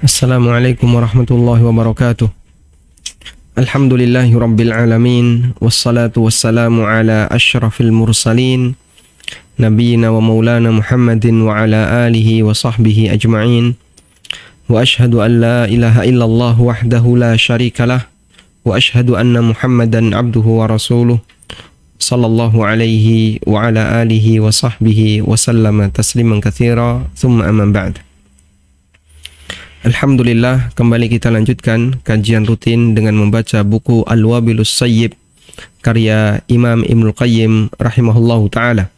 Assalamualaikum warahmatullahi wabarakatuh. Alhamdulillahi rabbil alamin. Wassalatu wassalamu ala ashrafil mursalin Nabiina wa maulana Muhammadin wa ala alihi wa sahbihi ajma'in. Wa ashhadu an la ilaha illallah wahdahu la syarika lah. Wa ashhadu anna Muhammadan abduhu wa rasuluh. Sallallahu alaihi wa ala alihi wa sahbihi wa sallama tasliman katsira. Thumma amma ba'd. Alhamdulillah, kembali kita lanjutkan kajian rutin dengan membaca buku Al-Wabilus Sayyib karya Imam Ibnul Qayyim rahimahullahu ta'ala.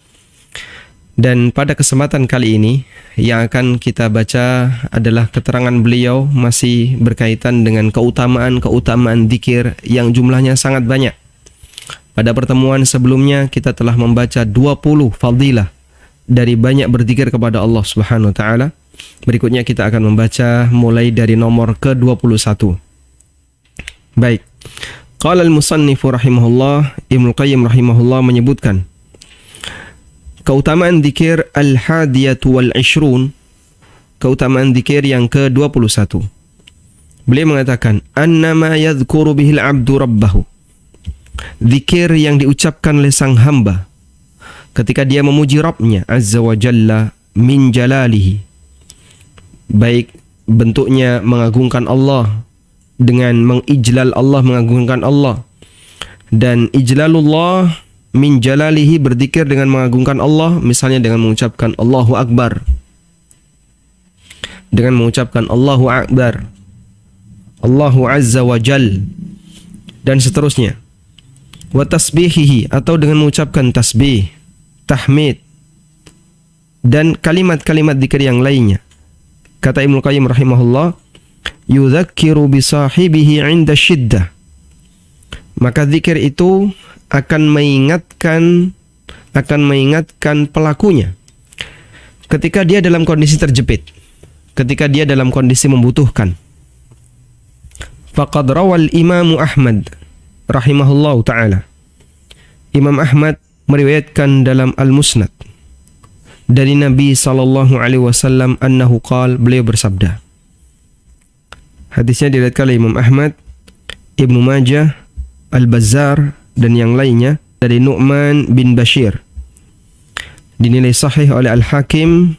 Dan pada kesempatan kali ini yang akan kita baca adalah keterangan beliau masih berkaitan dengan keutamaan dzikir yang jumlahnya sangat banyak. Pada pertemuan sebelumnya kita telah membaca 20 fadilah dari banyak berzikir kepada Allah Subhanahu wa taala. Berikutnya kita akan membaca mulai dari nomor ke-21. Baik. Qala al-musannifu rahimahullah, Ibnu Qayyim rahimahullah menyebutkan keutamaan dzikir al-hadiyatu wal-ishrun, keutamaan dzikir yang ke-21. Beliau mengatakan, annama yadhkuru bihil abdu rabbahu. Dzikir yang diucapkan oleh sang hamba ketika dia memuji Rabbnya azza wa jalla min jalalihi, baik bentuknya mengagungkan Allah dengan mengijlal Allah, mengagungkan Allah, dan ijlalullah min jalalihi, berzikir dengan mengagungkan Allah, misalnya dengan mengucapkan Allahu Akbar, dengan mengucapkan Allahu Akbar, Allahu Azza wa Jal, dan seterusnya. Wa tasbihihi, atau dengan mengucapkan tasbih, tahmid, dan kalimat-kalimat zikir yang lainnya. Kata Ibnu Qayyim rahimahullah, yudzakiru bisahibihi 'inda syiddah. Maka zikir itu akan mengingatkan pelakunya ketika dia dalam kondisi terjepit, ketika dia dalam kondisi membutuhkan. Faqad rawal Imam Ahmad rahimahullahu taala. Imam Ahmad meriwayatkan dalam Al-Musnad dari Nabi sallallahu alaihi wasallam annahu qala, beliau bersabda. Hadisnya diriwayatkan oleh Imam Ahmad, Ibnu Majah, Al-Bazzar dan yang lainnya dari Nu'man bin Bashir. Dinilai sahih oleh Al-Hakim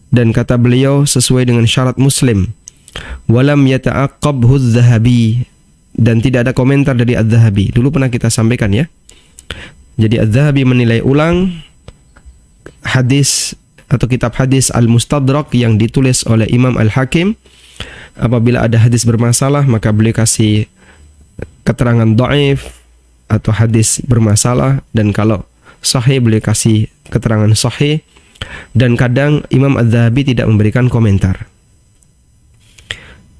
dan kata beliau sesuai dengan syarat Muslim. Walam yata'aqqabhu adz-Dzahabi, dan tidak ada komentar dari adz-Dzahabi. Dulu pernah kita sampaikan ya. Jadi adz-Dzahabi menilai ulang hadis atau kitab hadis Al-Mustadrak yang ditulis oleh Imam Al-Hakim. Apabila ada hadis bermasalah, maka beliau kasih keterangan dhaif atau hadis bermasalah, dan kalau sahih beliau kasih keterangan sahih, dan kadang Imam Adz-Dzahabi tidak memberikan komentar.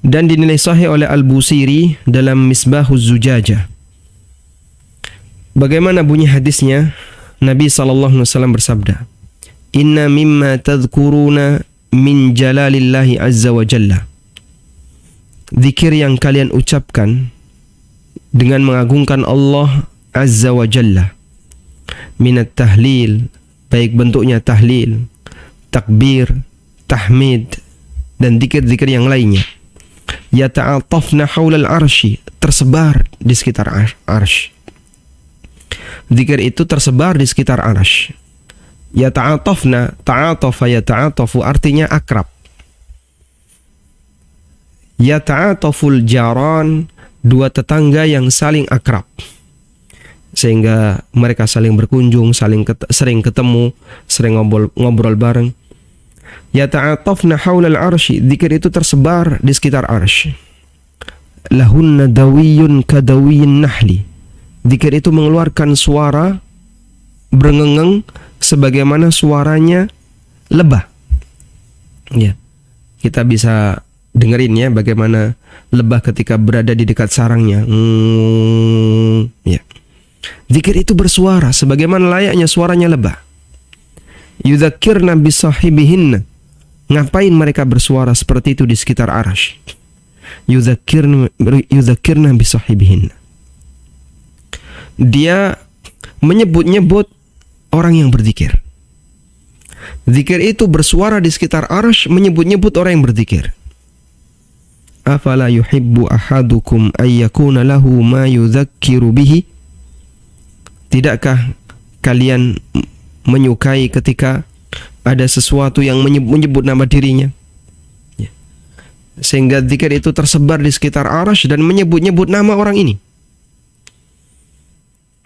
Dan dinilai sahih oleh Al-Busiri dalam Misbahuz Zujajah. Bagaimana bunyi hadisnya? Nabi sallallahu alaihi wasallam bersabda, inna mimma tadhkuruna min jalalillahi azza wa jalla. Zikir yang kalian ucapkan dengan mengagungkan Allah azza wa jalla, minat tahlil, baik bentuknya tahlil, takbir, tahmid, dan zikir-zikir yang lainnya. Yata'atafna haulal arsy, tersebar di sekitar arsy. Zikir itu tersebar di sekitar arsy. Yata'atafna, ta'atafa yata'atafu artinya akrab. Yata'ataful jaran, dua tetangga yang saling akrab, sehingga mereka saling berkunjung, sering ketemu, sering ngobrol bareng. Yata'atafna haulal arsy, zikir itu tersebar di sekitar arsy. Lahunna dawiyun kadawiyin nahli, zikir itu mengeluarkan suara berengeng sebagaimana suaranya lebah. Ya, kita bisa dengerin ya bagaimana lebah ketika berada di dekat sarangnya. Ya. Zikir itu bersuara sebagaimana layaknya suaranya lebah. Yudzakirna bisahibihinna. Ngapain mereka bersuara seperti itu di sekitar arsy? Yudzakirna bisahibihinna. Dia menyebut-nyebut orang yang berzikir. Zikir itu bersuara di sekitar arsy, menyebut-nyebut orang yang berzikir. afala yuhibbu ahadukum ayyakuna lahu ma yudzakiru bihi? Tidakkah kalian menyukai ketika ada sesuatu yang menyebut nama dirinya, sehingga zikir itu tersebar di sekitar arsy dan menyebut-nyebut nama orang ini?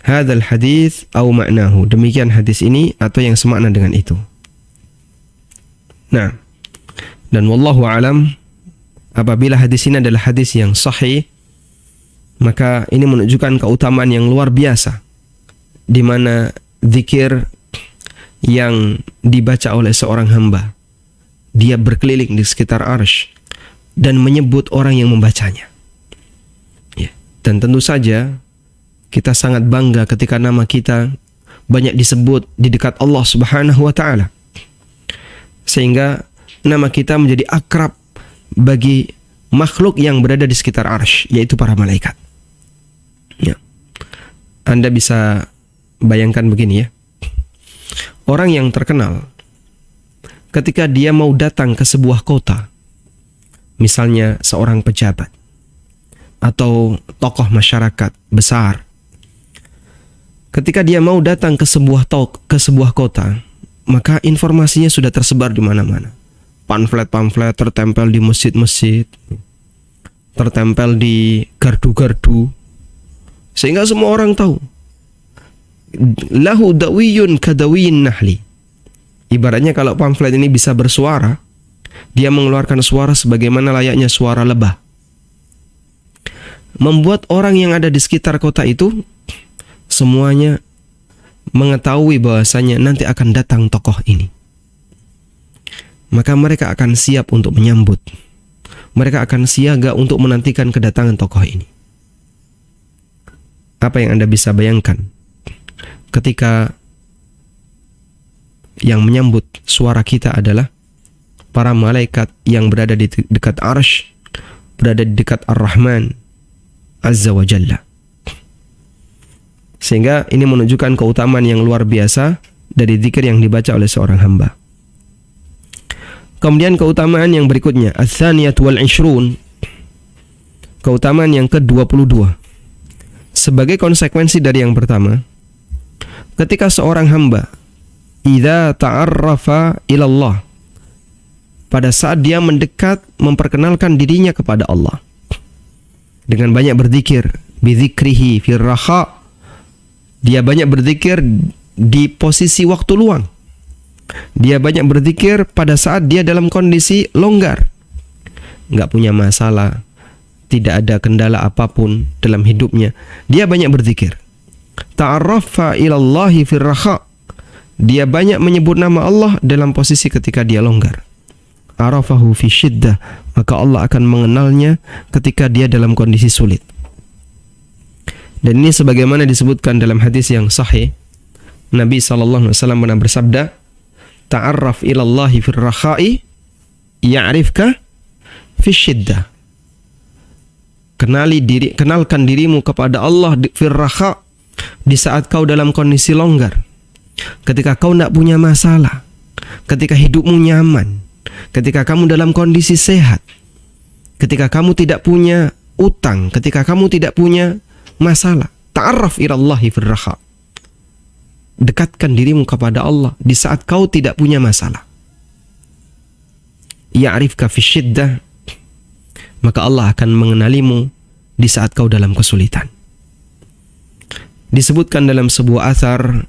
Hadzal hadits au ma'nahu, demikian hadis ini atau yang semakna dengan itu. Nah, dan wallahu alam, apabila hadis ini adalah hadis yang sahih, maka ini menunjukkan keutamaan yang luar biasa, di mana zikir yang dibaca oleh seorang hamba, dia berkeliling di sekitar arsy dan menyebut orang yang membacanya. Ya. Dan tentu saja kita sangat bangga ketika nama kita banyak disebut di dekat Allah Subhanahu wa taala, sehingga nama kita menjadi akrab bagi makhluk yang berada di sekitar arsy, yaitu para malaikat. Ya. Anda bisa bayangkan begini ya. Orang yang terkenal, ketika dia mau datang ke sebuah kota, misalnya seorang pejabat atau tokoh masyarakat besar, ketika dia mau datang ke sebuah kota, maka informasinya sudah tersebar di mana-mana. Pamflet-pamflet tertempel di masjid-masjid, tertempel di gardu-gardu, sehingga semua orang tahu. Lahu dawiyun kadawiyin nahli. Ibaratnya kalau pamflet ini bisa bersuara, dia mengeluarkan suara sebagaimana layaknya suara lebah, membuat orang yang ada di sekitar kota itu semuanya mengetahui bahwasanya nanti akan datang tokoh ini. Maka mereka akan siap untuk menyambut. Mereka akan siaga untuk menantikan kedatangan tokoh ini. Apa yang Anda bisa bayangkan ketika yang menyambut suara kita adalah para malaikat yang berada di dekat arsy, berada di dekat Ar-Rahman Azza wa Jalla. Sehingga ini menunjukkan keutamaan yang luar biasa dari zikir yang dibaca oleh seorang hamba. Kemudian keutamaan yang berikutnya, ats-tsaniyatu wal 'ishrun, keutamaan yang ke-22. Sebagai konsekuensi dari yang pertama, ketika seorang hamba idza ta'arrafa ilallah, pada saat dia mendekat memperkenalkan dirinya kepada Allah dengan banyak berzikir, bizikrihi fir raha, dia banyak berzikir di posisi waktu luang, dia banyak berzikir pada saat dia dalam kondisi longgar, nggak punya masalah, tidak ada kendala apapun dalam hidupnya, dia banyak berzikir. Ta'arrafa ilallahi fir raha, dia banyak menyebut nama Allah dalam posisi ketika dia longgar. Arafahu fi syiddah, maka Allah akan mengenalnya ketika dia dalam kondisi sulit. Dan ini sebagaimana disebutkan dalam hadis yang sahih, Nabi SAW pernah bersabda, ta'arraf ilallahi fir raha'i ya'rifka fi syiddah. Kenalkan dirimu kepada Allah fir raha', di saat kau dalam kondisi longgar, ketika kau tidak punya masalah, ketika hidupmu nyaman, ketika kamu dalam kondisi sehat, ketika kamu tidak punya utang, ketika kamu tidak punya masalah. Ta'arraf ilallahi fir raha', dekatkan dirimu kepada Allah di saat kau tidak punya masalah. Ya'rifka fi syiddah, maka Allah akan mengenalimu di saat kau dalam kesulitan. Disebutkan dalam sebuah athar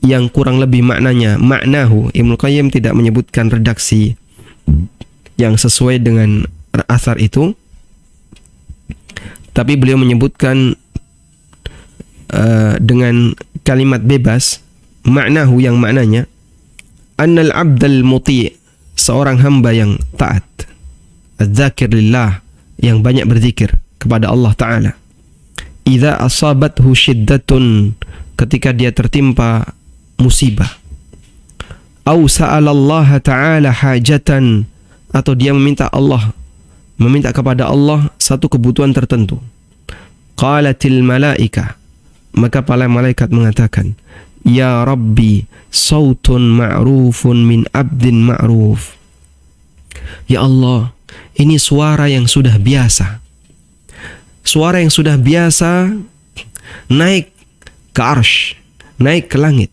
yang kurang lebih maknanya ma'nahu, Ibnu Qayyim tidak menyebutkan redaksi yang sesuai dengan athar itu, tapi beliau menyebutkan dengan kalimat bebas, ma'nahu yang maknanya annal abdal muti', seorang hamba yang taat, az-zakir lillah, yang banyak berzikir kepada Allah Ta'ala, idza asabathu syiddatun, ketika dia tertimpa musibah, au sa'alallaha ta'ala hajatan, atau dia meminta kepada Allah satu kebutuhan tertentu, qalatil malaika, maka para malaikat mengatakan, ya Rabbi, sautun ma'rufun min abdin ma'ruf, ya Allah, Ini suara yang sudah biasa. Suara yang sudah biasa naik ke arsy, naik ke langit.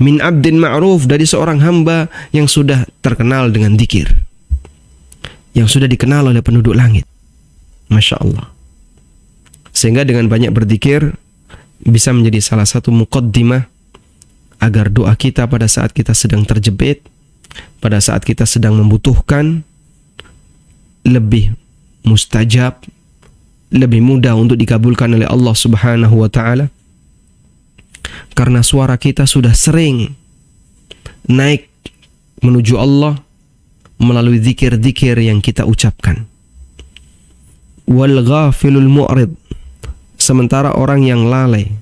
Min abdin ma'ruf, dari seorang hamba yang sudah terkenal dengan dzikir, yang sudah dikenal oleh penduduk langit. Masya Allah. Sehingga dengan banyak berzikir bisa menjadi salah satu muqaddimah agar doa kita pada saat kita sedang terjepit, pada saat kita sedang membutuhkan, lebih mustajab, lebih mudah untuk dikabulkan oleh Allah Subhanahu wa ta'ala. Karena suara kita sudah sering naik menuju Allah melalui zikir-zikir yang kita ucapkan. Wal ghafilul mu'rid, sementara orang yang lalai,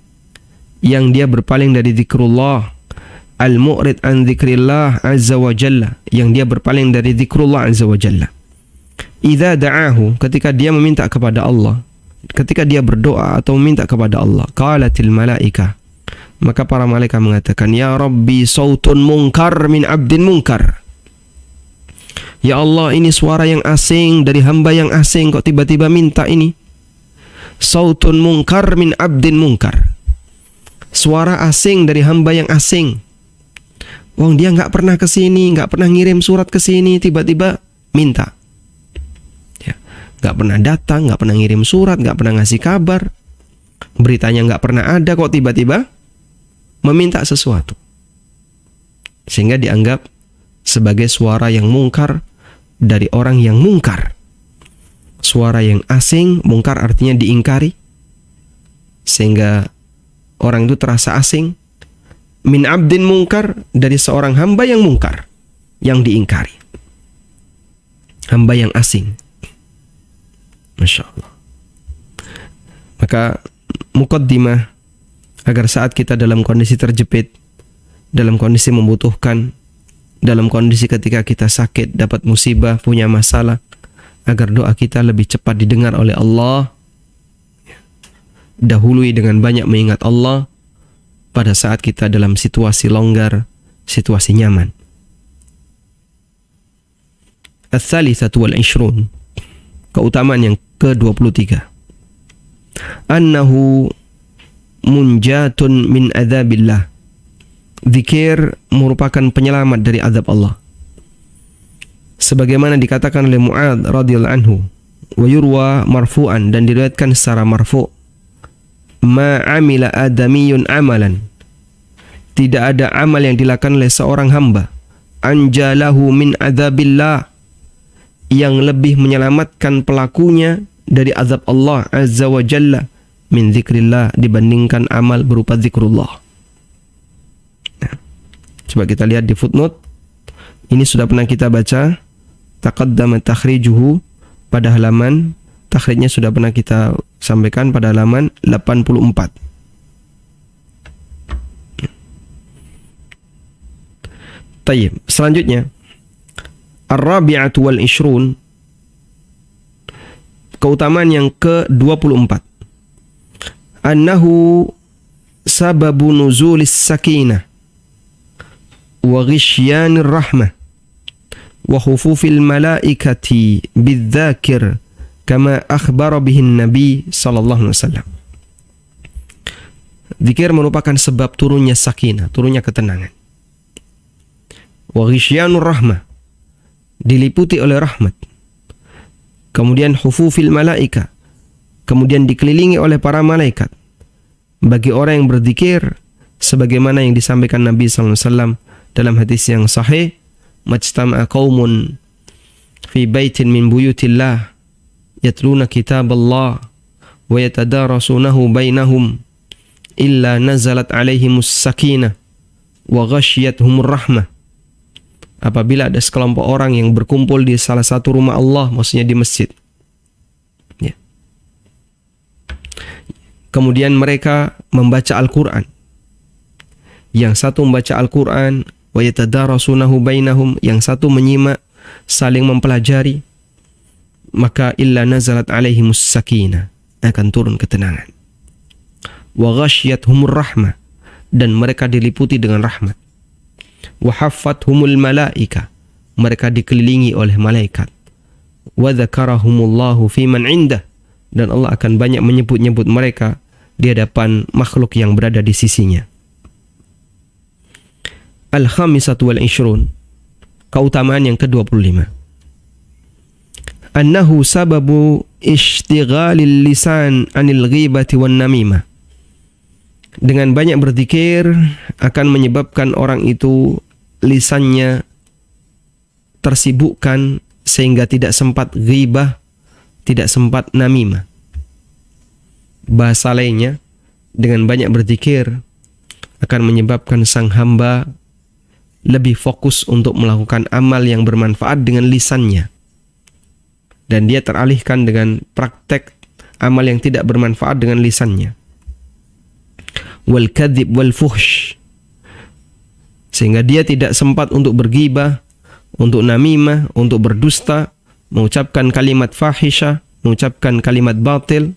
yang dia berpaling dari zikrullah, al mu'rid an zikrillah azza wa jalla, yang dia berpaling dari zikrullah azza wa jalla. Idza da'ahu, ketika dia meminta kepada Allah, ketika dia berdoa atau meminta kepada Allah, qalatil malaikah, maka para malaikat mengatakan, ya Rabbi sautun munkar min abdin munkar. Ya Allah, ini suara yang asing dari hamba yang asing, kok tiba-tiba minta ini. Sautun munkar min abdin munkar. Suara asing dari hamba yang asing. Wong dia nggak pernah kesini, nggak pernah ngirim surat ke sini, tiba-tiba minta. Ya, nggak pernah datang, nggak pernah ngirim surat, nggak pernah ngasih kabar. Beritanya nggak pernah ada, kok tiba-tiba meminta sesuatu. Sehingga dianggap sebagai suara yang mungkar dari orang yang mungkar. Suara yang asing, mungkar artinya diingkari, sehingga orang itu terasa asing. Min abdin mungkar, dari seorang hamba yang mungkar, yang diingkari, hamba yang asing. Masya Allah. Maka muqaddimah agar saat kita dalam kondisi terjepit, dalam kondisi membutuhkan, dalam kondisi ketika kita sakit, dapat musibah, punya masalah, agar doa kita lebih cepat didengar oleh Allah, dahului dengan banyak mengingat Allah pada saat kita dalam situasi longgar, situasi nyaman. Ats-tsalitsatu wal 'ishrun, keutamaan yang ke-23. Annahu munjatun min adzabillah. Zikir merupakan penyelamat dari azab Allah. Sebagaimana dikatakan oleh Mu'adz radhiyallahu anhu, wa yurwa marfu'an, dan diriwayatkan secara marfu', ma amila adamiyun amalan, tidak ada amal yang dilakukan oleh seorang hamba, anjalahu min adzabillah, yang lebih menyelamatkan pelakunya dari azab Allah azza wa jalla, min zikrillah, dibandingkan amal berupa zikrullah. Nah, coba kita lihat di footnote. Ini sudah pernah kita baca. Taqaddama takhrijuhu, pada halaman, takhrijnya sudah pernah kita sampaikan pada halaman 84. Tayyib, selanjutnya ar-rabi'atu wal 'ishrun, keutamaan yang ke-24. Annahu sababu nuzulis sakinah wa ghishyanir rahmah wa khufufil malaikati bidzakir kama akhbara bihin nabi sallallahu alaihi wasallam. Zikir merupakan sebab turunnya sakinah, turunnya ketenangan. Wa ghishyanur rahmah, diliputi oleh rahmat. Kemudian hufufil malaika, kemudian dikelilingi oleh para malaikat. Bagi orang yang berzikir, sebagaimana yang disampaikan Nabi sallallahu alaihi wasallam dalam hadis yang sahih, majtama'a qaumun fi baitin min buyutillah yatluna kitaballah wa yatadarasunahu bainahum illa nazalat alaihimus sakinah wa ghashiyatuhumur rahmah. Apabila ada sekelompok orang yang berkumpul di salah satu rumah Allah, maksudnya di masjid, ya, kemudian mereka membaca Al-Quran, yang satu membaca Al-Quran, wa yatadarasunahu bainahum, yang satu menyimak, saling mempelajari, maka illa nazalat alaihimus sakinah, akan turun ketenangan. Wa ghashiyatuhumur rahmah, dan mereka diliputi dengan rahmat. Wa haffathumul malaika, mereka dikelilingi oleh malaikat. wa dzakarahumullahu fi man 'indah, dan Allah akan banyak menyebut-nyebut mereka di hadapan makhluk yang berada di sisinya. Al-khamisatu wal 'ishrun, keutamaan yang ke-25. Annahu sababu ishtighalil lisan 'anil ghibati wan namimah. Dengan banyak berzikir akan menyebabkan orang itu lisannya tersibukkan sehingga tidak sempat ghibah, tidak sempat namimah. Bahasa lainnya, dengan banyak berzikir akan menyebabkan sang hamba lebih fokus untuk melakukan amal yang bermanfaat dengan lisannya, dan dia teralihkan dengan praktek amal yang tidak bermanfaat dengan lisannya. Wal kadzib wal fuhsh, sehingga dia tidak sempat untuk berghibah, untuk namimah, untuk berdusta, mengucapkan kalimat fahisyah, mengucapkan kalimat batil.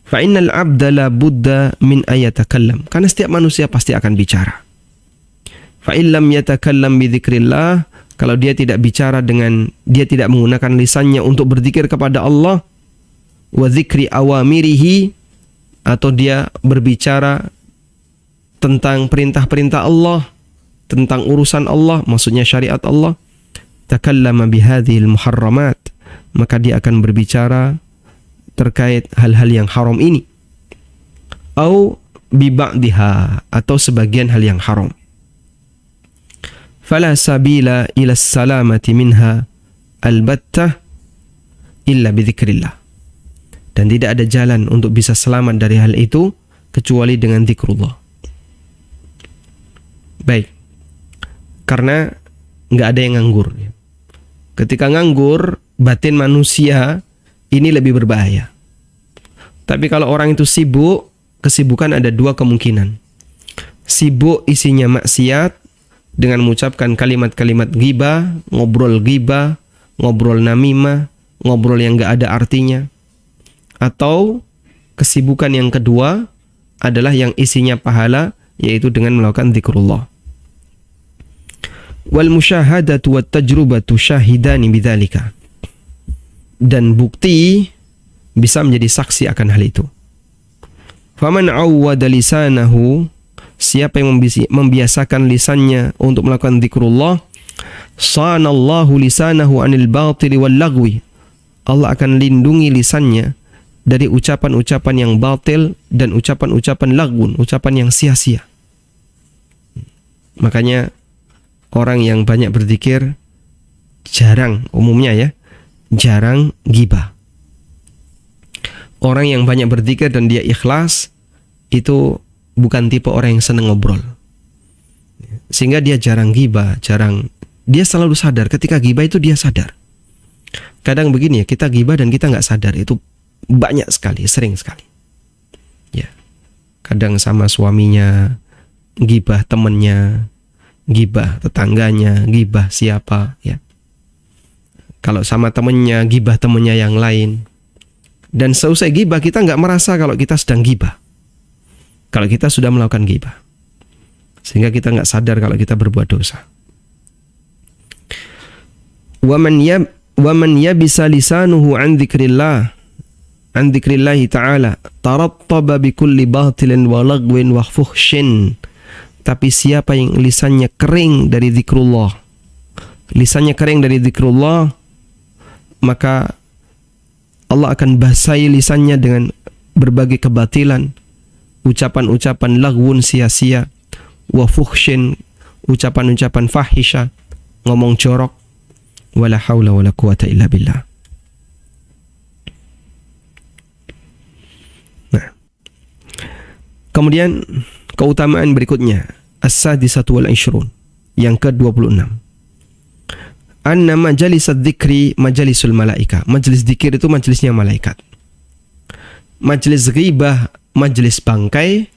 Fa innal 'abda la budda min ayatakallam, karena setiap manusia pasti akan bicara. Fa illam yatakallam bi dzikrillah, kalau dia tidak bicara dengan, dia tidak menggunakan lisannya untuk berzikir kepada Allah, wa dzikri awamirihi, atau dia berbicara tentang perintah-perintah Allah, tentang urusan Allah, maksudnya syariat Allah, takallama bihadhil muharramat, maka dia akan berbicara terkait hal-hal yang haram ini, au bi ba'dihha, atau sebagian hal yang haram. Fala sabila ila salamati minha albattah illa bi dzikrillah, dan tidak ada jalan untuk bisa selamat dari hal itu kecuali dengan zikrullah. Baik, karena nggak ada yang nganggur. Ketika nganggur, batin manusia ini lebih berbahaya. Tapi kalau orang itu sibuk, kesibukan ada dua kemungkinan. Sibuk isinya maksiat dengan mengucapkan kalimat-kalimat ghibah, ngobrol namimah, ngobrol yang nggak ada artinya. Atau kesibukan yang kedua adalah yang isinya pahala, yaitu dengan melakukan zikrullah. Wal musyahadatu wat tajrubatu syahidani bidzalika, dan bukti bisa menjadi saksi akan hal itu. Faman awwada lisanahu, siapa yang membiasakan lisannya untuk melakukan zikrullah, sanallahu lisanahu anil batili wal lagwi, Allah akan lindungi lisannya dari ucapan-ucapan yang batil dan ucapan-ucapan lagwun, ucapan yang sia-sia. Makanya orang yang banyak berzikir jarang, umumnya ya, jarang ghibah. Orang yang banyak berzikir dan dia ikhlas itu bukan tipe orang yang senang ngobrol, sehingga dia jarang ghibah, dia selalu sadar ketika ghibah itu dia sadar. Kadang begini ya, kita ghibah dan kita nggak sadar, itu banyak sekali, sering sekali. Ya, kadang sama suaminya ghibah, temannya ghibah, tetangganya ghibah siapa ya. Kalau sama temannya ghibah temannya yang lain. Dan seusai ghibah kita nggak merasa kalau kita sedang ghibah, kalau kita sudah melakukan ghibah, sehingga kita nggak sadar kalau kita berbuat dosa. Waman yabisa lisanuhu an dzikrillah ta'ala tarattaba bi kulli batilin wa lagwin wa fuhshin. Tapi siapa yang lisannya kering dari zikrullah, maka Allah akan basahi lisannya dengan berbagai kebatilan, ucapan-ucapan lagwun sia-sia, wa fuhshin, ucapan-ucapan fahisha, ngomong jorok, wala haula wala quwata illa billah. Nah, kemudian keutamaan berikutnya, as-sadisatu wal 'ishrun, yang ke-26. Anna majalis dzikri majalisul malaika. Majelis zikir itu majelisnya malaikat. Majelis ghibah majelis bangkai,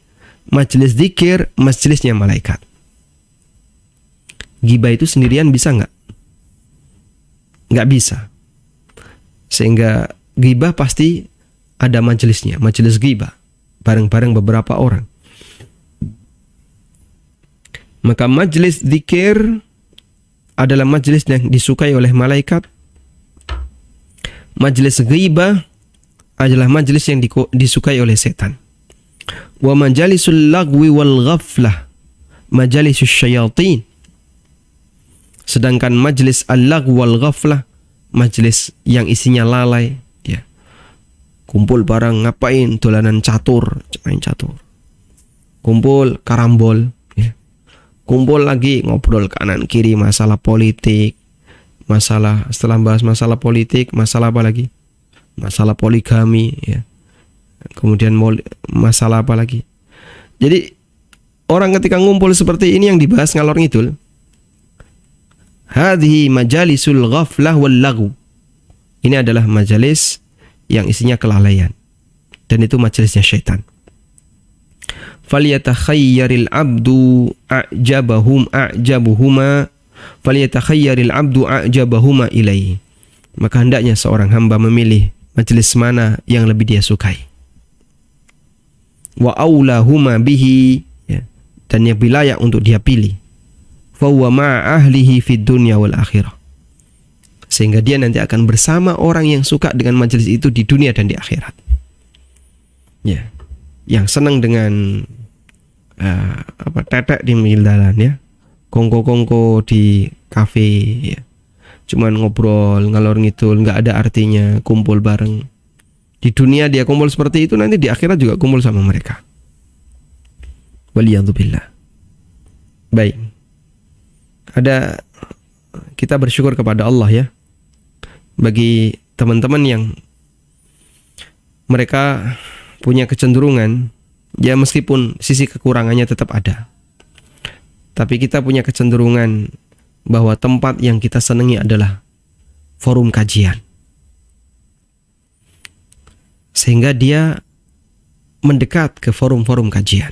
majelis zikir majelisnya malaikat. Ghibah itu sendirian bisa nggak? Nggak bisa. Sehingga ghibah pasti ada majelisnya, majelis ghibah, bareng-bareng beberapa orang. Maka majelis zikir adalah majelis yang disukai oleh malaikat, Majlis ghibah adalah majlis yang disukai oleh setan. Wa majalisul lagwi wal ghaflah majalisus syayatin. Sedangkan majlis al-lagw wal ghaflah, majlis yang isinya lalai, ya. Kumpul bareng ngapain? Dolanan catur, main catur. Kumpul karambol, ya. Kumpul lagi ngobrol kanan kiri masalah politik, masalah, setelah bahas masalah politik, masalah apa lagi? Masalah poligami, ya. Kemudian masalah apa lagi? Jadi orang ketika ngumpul seperti ini yang dibahas ngalor ngidul. Hadhihi majalisul ghaflah wal lagw. Ini adalah majalis yang isinya kelalaian, dan itu majelisnya syaitan. Falyatakhayyaril abdu a'jabuhuma ilaihi. Maka hendaknya seorang hamba memilih majelis mana yang lebih dia sukai. Wa aulahuma bihi, ya, dan yang layak untuk dia pilih. Fa huwa ma'a ahlihi fid dunya wal akhirah. Sehingga dia nanti akan bersama orang yang suka dengan majelis itu di dunia dan di akhirat. Ya, yang senang dengan tetek di pinggir jalan, ya, kongko-kongko di kafe, ya, cuman ngobrol ngalor ngidul, nggak ada artinya, kumpul bareng. Di dunia dia kumpul seperti itu, nanti di akhirat juga kumpul sama mereka. Waliyadzubillah. Baik. Kita bersyukur kepada Allah, ya, bagi teman-teman yang mereka punya kecenderungan, ya, meskipun sisi kekurangannya tetap ada, tapi kita punya kecenderungan bahwa tempat yang kita senangi adalah forum kajian, sehingga dia mendekat ke forum-forum kajian.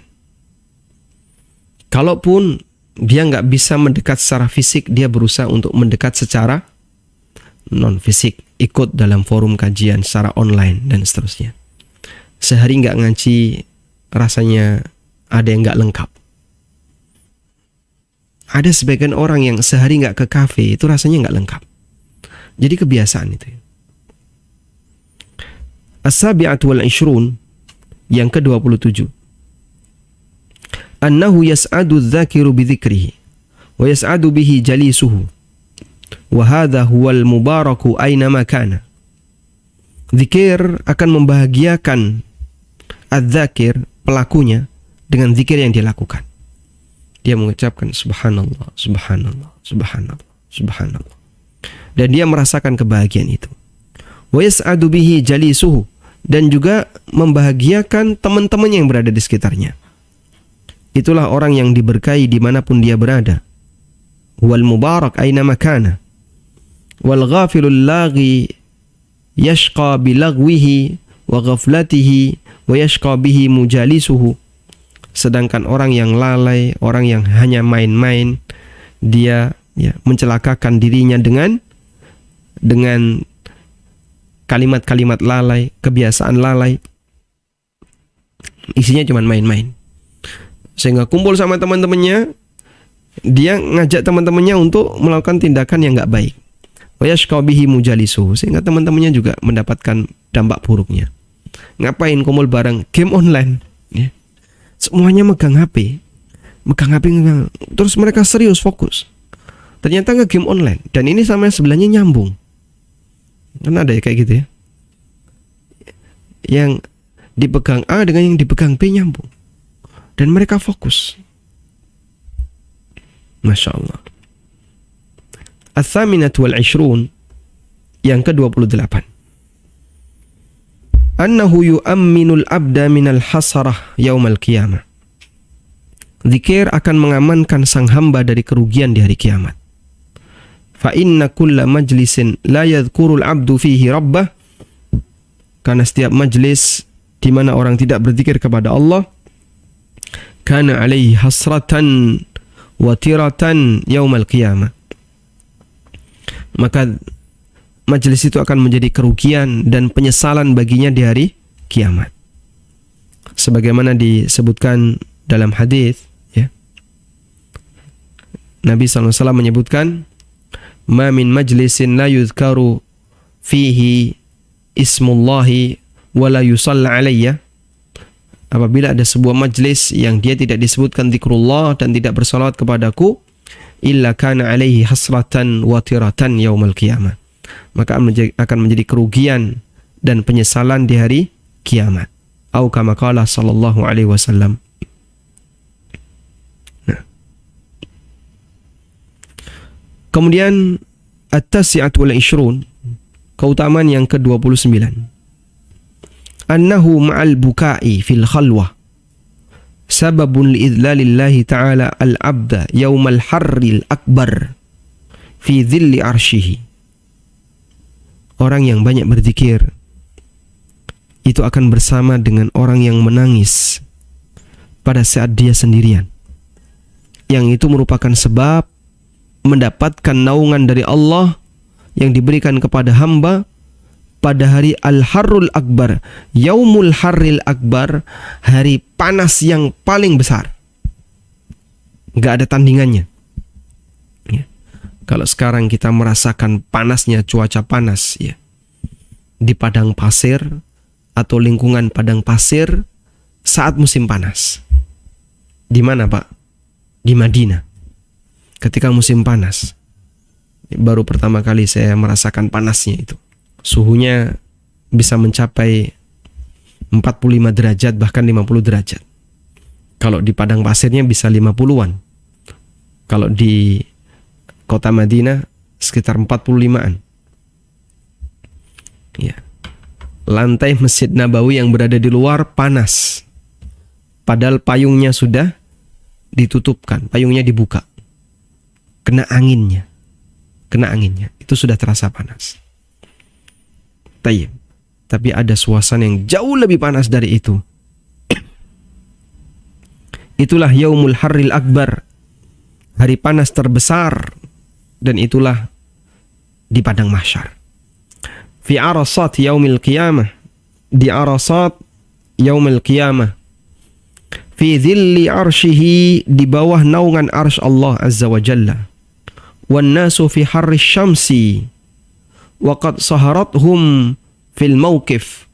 Kalaupun dia nggak bisa mendekat secara fisik, dia berusaha untuk mendekat secara non-fisik, ikut dalam forum kajian secara online dan seterusnya. Sehari nggak ngaji, rasanya ada yang nggak lengkap. Ada sebagian orang yang sehari nggak ke kafe, itu rasanya nggak lengkap. Jadi kebiasaan itu. As-sabi'atu wal 'ishrun, yang ke-27. Annahu yas'adu adh-dhakiru bi dzikrihi wa yas'adu bihi jalisuhu wa hadha huwal mubaraku aina ma kana. Zikir akan membahagiakan adz-dzakir, pelakunya, dengan zikir yang dia lakukan. Dia mengucapkan subhanallah, subhanallah, subhanallah, subhanallah, dan dia merasakan kebahagiaan itu. Wa yas'adu bihi jalisuhu, dan juga membahagiakan teman-teman yang berada di sekitarnya. Itulah orang yang diberkahi dimanapun dia berada. Wal mubarak aina makana. Wal ghafilul laghi yashqa bilagwihi wa ghaflatihi wa yashqa bihi mujalisuhu. Sedangkan orang yang lalai, orang yang hanya main-main, dia, ya, mencelakakan dirinya dengan kalimat-kalimat lalai, kebiasaan lalai. Isinya cuma main-main. Sehingga kumpul sama teman-temannya, dia ngajak teman-temannya untuk melakukan tindakan yang nggak baik. Wa yashqa bihi mujalisuhu, sehingga teman-temannya juga mendapatkan dampak buruknya. Ngapain kumpul bareng? Game online, ya. Semuanya megang HP, terus mereka serius fokus. Ternyata nge-game online, dan ini sama sebelahnya nyambung. Kan ada ya kayak gitu, ya. Yang dipegang A dengan yang dipegang B nyambung, dan mereka fokus. Masya Allah. Ats-tsaminatu wal 'ishrun, yang ke-28. Annahu yu'amminul abda minal hasarah yaumal qiyamah. Zikir akan mengamankan sang hamba dari kerugian di hari kiamat. Fa inna kulla majlisin la yadhkurul abdu fihi rabbah, karena setiap majlis di mana orang tidak berzikir kepada Allah, kana alaihi hasratan wa tiratan yaumal qiyamah, maka majelis itu akan menjadi kerugian dan penyesalan baginya di hari kiamat. Sebagaimana disebutkan dalam hadis, ya, Nabi SAW menyebutkan, ma min majlisin la yuzkaru fihi ismullahi wala yusalla alayya, apabila ada sebuah majlis yang dia tidak disebutkan zikrullah dan tidak bersalawat kepadaku, illa kana alaihi hasratan wa tiratan yaumal qiyamah, maka akan menjadi kerugian dan penyesalan di hari kiamat. Au kama qala sallallahu alaihi wasallam. Nah. Kemudian at-tasi'atu wal 20, keutamaan yang ke-29. Annahu ma'al buka'i fil khalwah sababun li'idlalillahi ta'ala al-abda yawmal harril akbar fi dhilli arshihi. Orang yang banyak berzikir itu akan bersama dengan orang yang menangis pada saat dia sendirian, yang itu merupakan sebab mendapatkan naungan dari Allah yang diberikan kepada hamba pada hari Al-Harrul Akbar, Yaumul Harril Akbar, hari panas yang paling besar. Gak ada tandingannya. Ya. Kalau sekarang kita merasakan panasnya cuaca panas, ya, di padang pasir atau lingkungan padang pasir saat musim panas. Di mana, Pak? Di Madinah. Ketika musim panas. Baru pertama kali saya merasakan panasnya itu. Suhunya bisa mencapai 45 derajat bahkan 50 derajat. Kalau di padang pasirnya bisa 50-an. Kalau di kota Madinah sekitar 45-an. Ya. Lantai Masjid Nabawi yang berada di luar panas. Padahal payungnya sudah ditutupkan, payungnya dibuka. Kena anginnya. Itu sudah terasa panas. Tayyib. Tapi ada suasana yang jauh lebih panas dari itu. Itulah Yaumul Harril Akbar, hari panas terbesar, dan itulah di padang mahsyar. Fi arasat yaumil qiyamah, di arasat yaumil qiyamah, fi dhilli arshihi, di bawah naungan arsy Allah azza wa jalla, wan nasu fi harri syamsi waqad saharathum fil mauqif,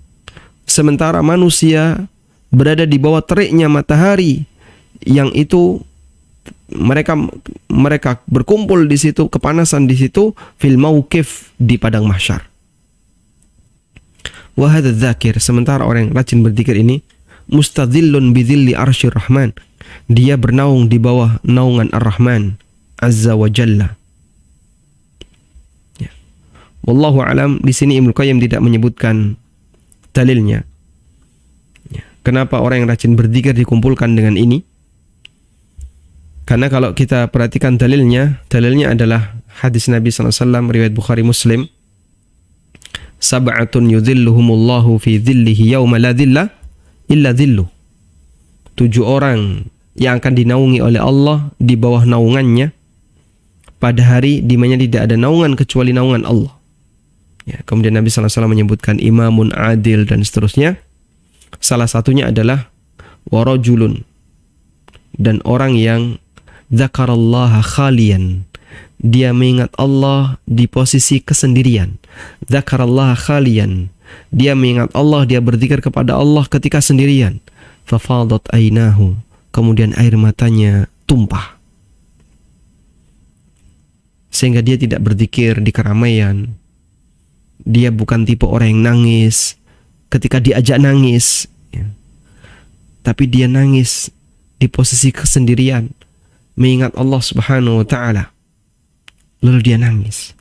sementara manusia berada di bawah teriknya matahari, yang itu mereka berkumpul di situ, kepanasan di situ, fil mauqif, di padang mahsyar. Wa hadza dzakir, sementara orang yang rajin berzikir ini, mustadhillun bidzilli arsyir rahman, dia bernaung di bawah naungan ar-Rahman azza wa jalla. Wallahu alam. Di sini Ibnu Qayyim tidak menyebutkan dalilnya. Kenapa orang yang rajin berzikir dikumpulkan dengan ini? Karena kalau kita perhatikan dalilnya adalah hadis Nabi SAW riwayat Bukhari Muslim. Sab'atun yudhilluhumullahu fi dhillihi yawma la dhilla illa dhilluh. 7 orang yang akan dinaungi oleh Allah di bawah naungannya pada hari di mana tidak ada naungan kecuali naungan Allah. Ya, kemudian Nabi SAW menyebutkan imamun adil dan seterusnya. Salah satunya adalah warajulun, dan orang yang dzakarallaha khalian, dia mengingat Allah di posisi kesendirian. Dzakarallaha khalian, dia mengingat Allah, dia berzikir kepada Allah ketika sendirian. Fafadat ainahu, kemudian air matanya tumpah, sehingga dia tidak berzikir di keramaian. Dia bukan tipe orang yang nangis ketika diajak nangis, ya. Tapi dia nangis di posisi kesendirian, mengingat Allah Subhanahu wa ta'ala, lalu dia nangis.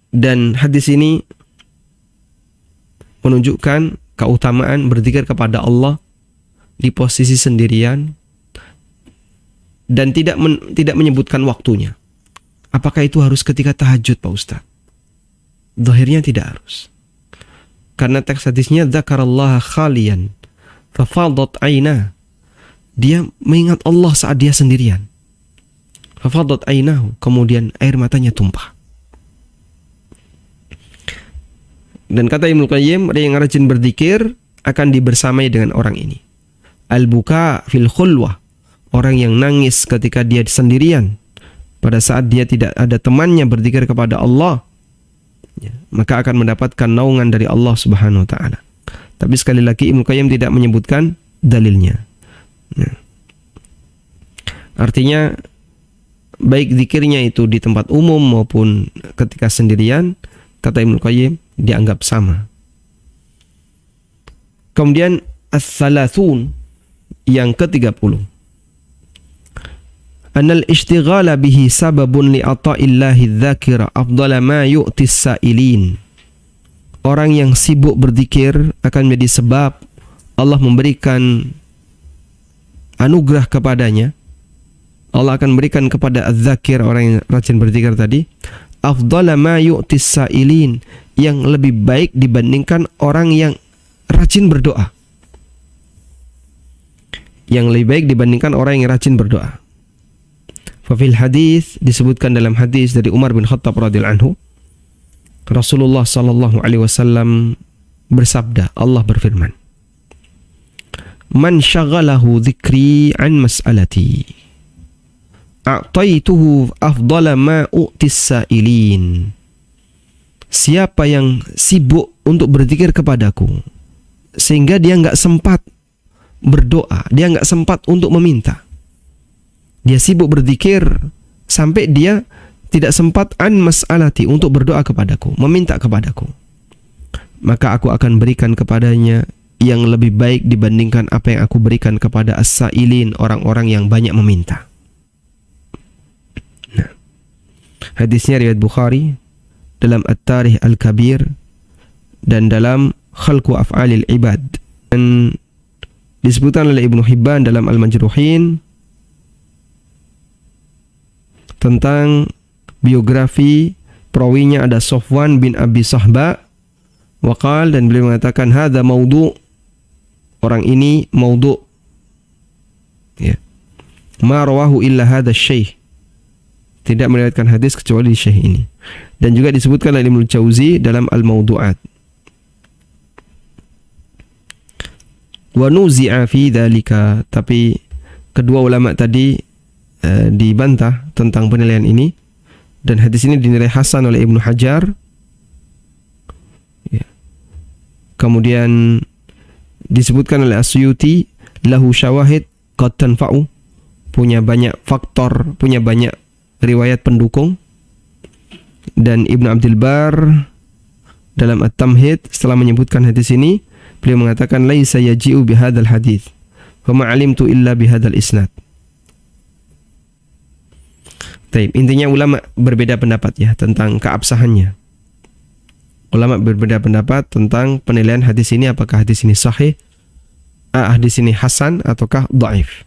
Dan hadis ini menunjukkan keutamaan berzikir kepada Allah di posisi sendirian, dan tidak menyebutkan waktunya. Apakah itu harus ketika tahajud, Pak Ustaz? Zahirnya tidak harus. Karena teks hadisnya dzakarallaha khalian fafadat aina, dia mengingat Allah saat dia sendirian. Fafadat ainahu, kemudian air matanya tumpah. Dan kata Ibnu Qayyim, yang rajin berzikir akan dibersamai dengan orang ini. Al-buka fil khulwah, orang yang nangis ketika dia sendirian, pada saat dia tidak ada temannya berzikir kepada Allah. ya, maka akan mendapatkan naungan dari Allah Subhanahu wa taala. Tapi sekali lagi Ibnu Qayyim tidak menyebutkan dalilnya. Ya. Artinya baik zikirnya itu di tempat umum maupun ketika sendirian, kata Ibnu Qayyim, dianggap sama. Kemudian as-salasun yang ke-30. Anal ishtighala bihi sababun li ata'illahi dzakira afdala ma yu'tis sa'ilin. Orang yang sibuk berzikir akan menjadi sebab Allah memberikan anugerah kepadanya. Allah akan berikan kepada az-zakir, orang yang rajin berzikir tadi, afdala ma yu'tis sa'ilin, yang lebih baik dibandingkan orang yang rajin berdoa. Yang lebih baik dibandingkan orang yang rajin berdoa. Fafil hadis, disebutkan dalam hadis dari Umar bin Khattab radhiyallahu anhu, Rasulullah sallallahu alaihi wasallam bersabda, Allah berfirman, "Man syaghalahu dzikri an mas'alati, a'taituhu afdala ma u'tis sa'ilin." Siapa yang sibuk untuk berzikir kepadaku sehingga dia enggak sempat berdoa, dia enggak sempat untuk meminta. Dia sibuk berzikir sampai dia tidak sempat an mas'alati, untuk berdoa kepadaku, meminta kepadaku. Maka aku akan berikan kepadanya yang lebih baik dibandingkan apa yang aku berikan kepada as-sa'ilin, orang-orang yang banyak meminta. Nah, hadisnya riwayat Bukhari dalam At-Tarikh Al-Kabir dan dalam Khalqu Af'alil Ibad, dan disebutkan oleh Ibnu Hibban dalam Al-Majruhin tentang biografi perawinya ada Sofwan bin Abi Sahba waqal, dan beliau mengatakan hadza maudhu', orang ini maudhu', ya, ma rawahu illa hadza syekh, tidak meriwayatkan hadis kecuali syekh ini. Dan juga disebutkan oleh Ibnu Jauzi dalam Al-Mawdu'at. Wa nuzi'a fi dzalika, tapi kedua ulama tadi dibantah tentang penilaian ini, dan hadis ini dinilai hasan oleh Ibnu Hajar. Ya. Kemudian disebutkan oleh As-Suyuti, lahu syawahid qad tanfa'u, punya banyak faktor, punya banyak riwayat pendukung. Dan Ibnu Abdul Bar dalam At-Tamhid setelah menyebutkan hadis ini, beliau mengatakan laisa yaji'u bihadzal hadits wa ma 'alimtu illa bihadzal isnad. Taib, intinya ulama berbeda pendapat ya tentang keabsahannya. Ulama berbeda pendapat tentang penilaian hadis ini, apakah hadis ini sahih, hadis ini hasan ataukah dhaif.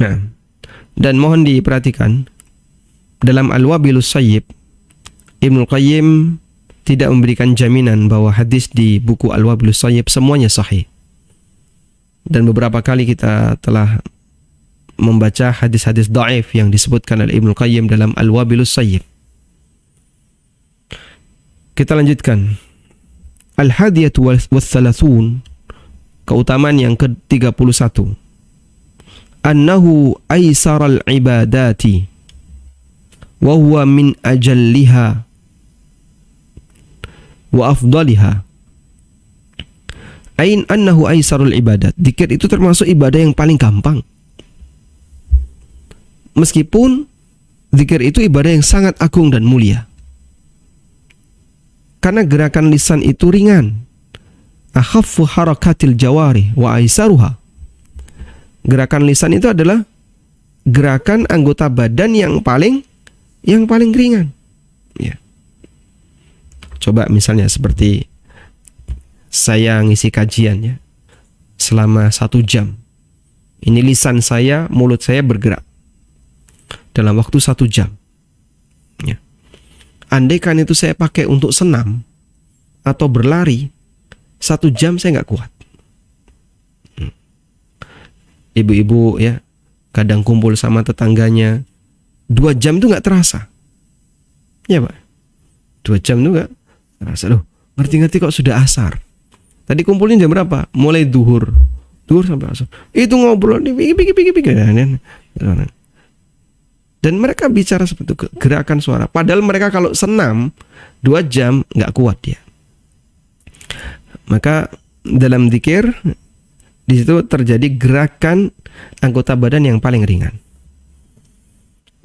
Nah, dan mohon diperhatikan dalam Al-Wabilus Sayyib, Ibnu Qayyim tidak memberikan jaminan bahwa hadis di buku Al-Wabilus Sayyib semuanya sahih. Dan beberapa kali kita telah membaca hadis-hadis dhaif yang disebutkan oleh Ibnu Qayyim dalam Al-Wabilus Sayyib. Kita lanjutkan. Al-Hadiyatu was-Salasun, keutamaan yang ke-31. Annahu aisaral ibadati wa huwa min ajalliha wa afdaliha. Ain annahu aisarul ibadat. Zikir itu termasuk ibadah yang paling gampang. Meskipun zikir itu ibadah yang sangat agung dan mulia. Karena gerakan lisan itu ringan. Akhaffu harakatil jawari wa aisaruha. Gerakan lisan itu adalah gerakan anggota badan yang paling ringan. Ya. Coba misalnya seperti saya ngisi kajian ya, selama 1 jam. Ini lisan saya, mulut saya bergerak dalam waktu 1 jam. Ya. Andaikan itu saya pakai untuk senam atau berlari, 1 jam saya nggak kuat. Ibu-ibu ya, kadang kumpul sama tetangganya, 2 jam itu nggak terasa. Ya Pak, 2 jam itu nggak terasa. Loh, ngerti-ngerti kok sudah asar. Tadi kumpulnya jam berapa? Mulai duhur sampai asar. Itu ngobrol, pikir. Dan mereka bicara seperti itu, gerakan suara. Padahal mereka kalau senam 2 jam nggak kuat dia. Maka dalam zikir di situ terjadi gerakan anggota badan yang paling ringan.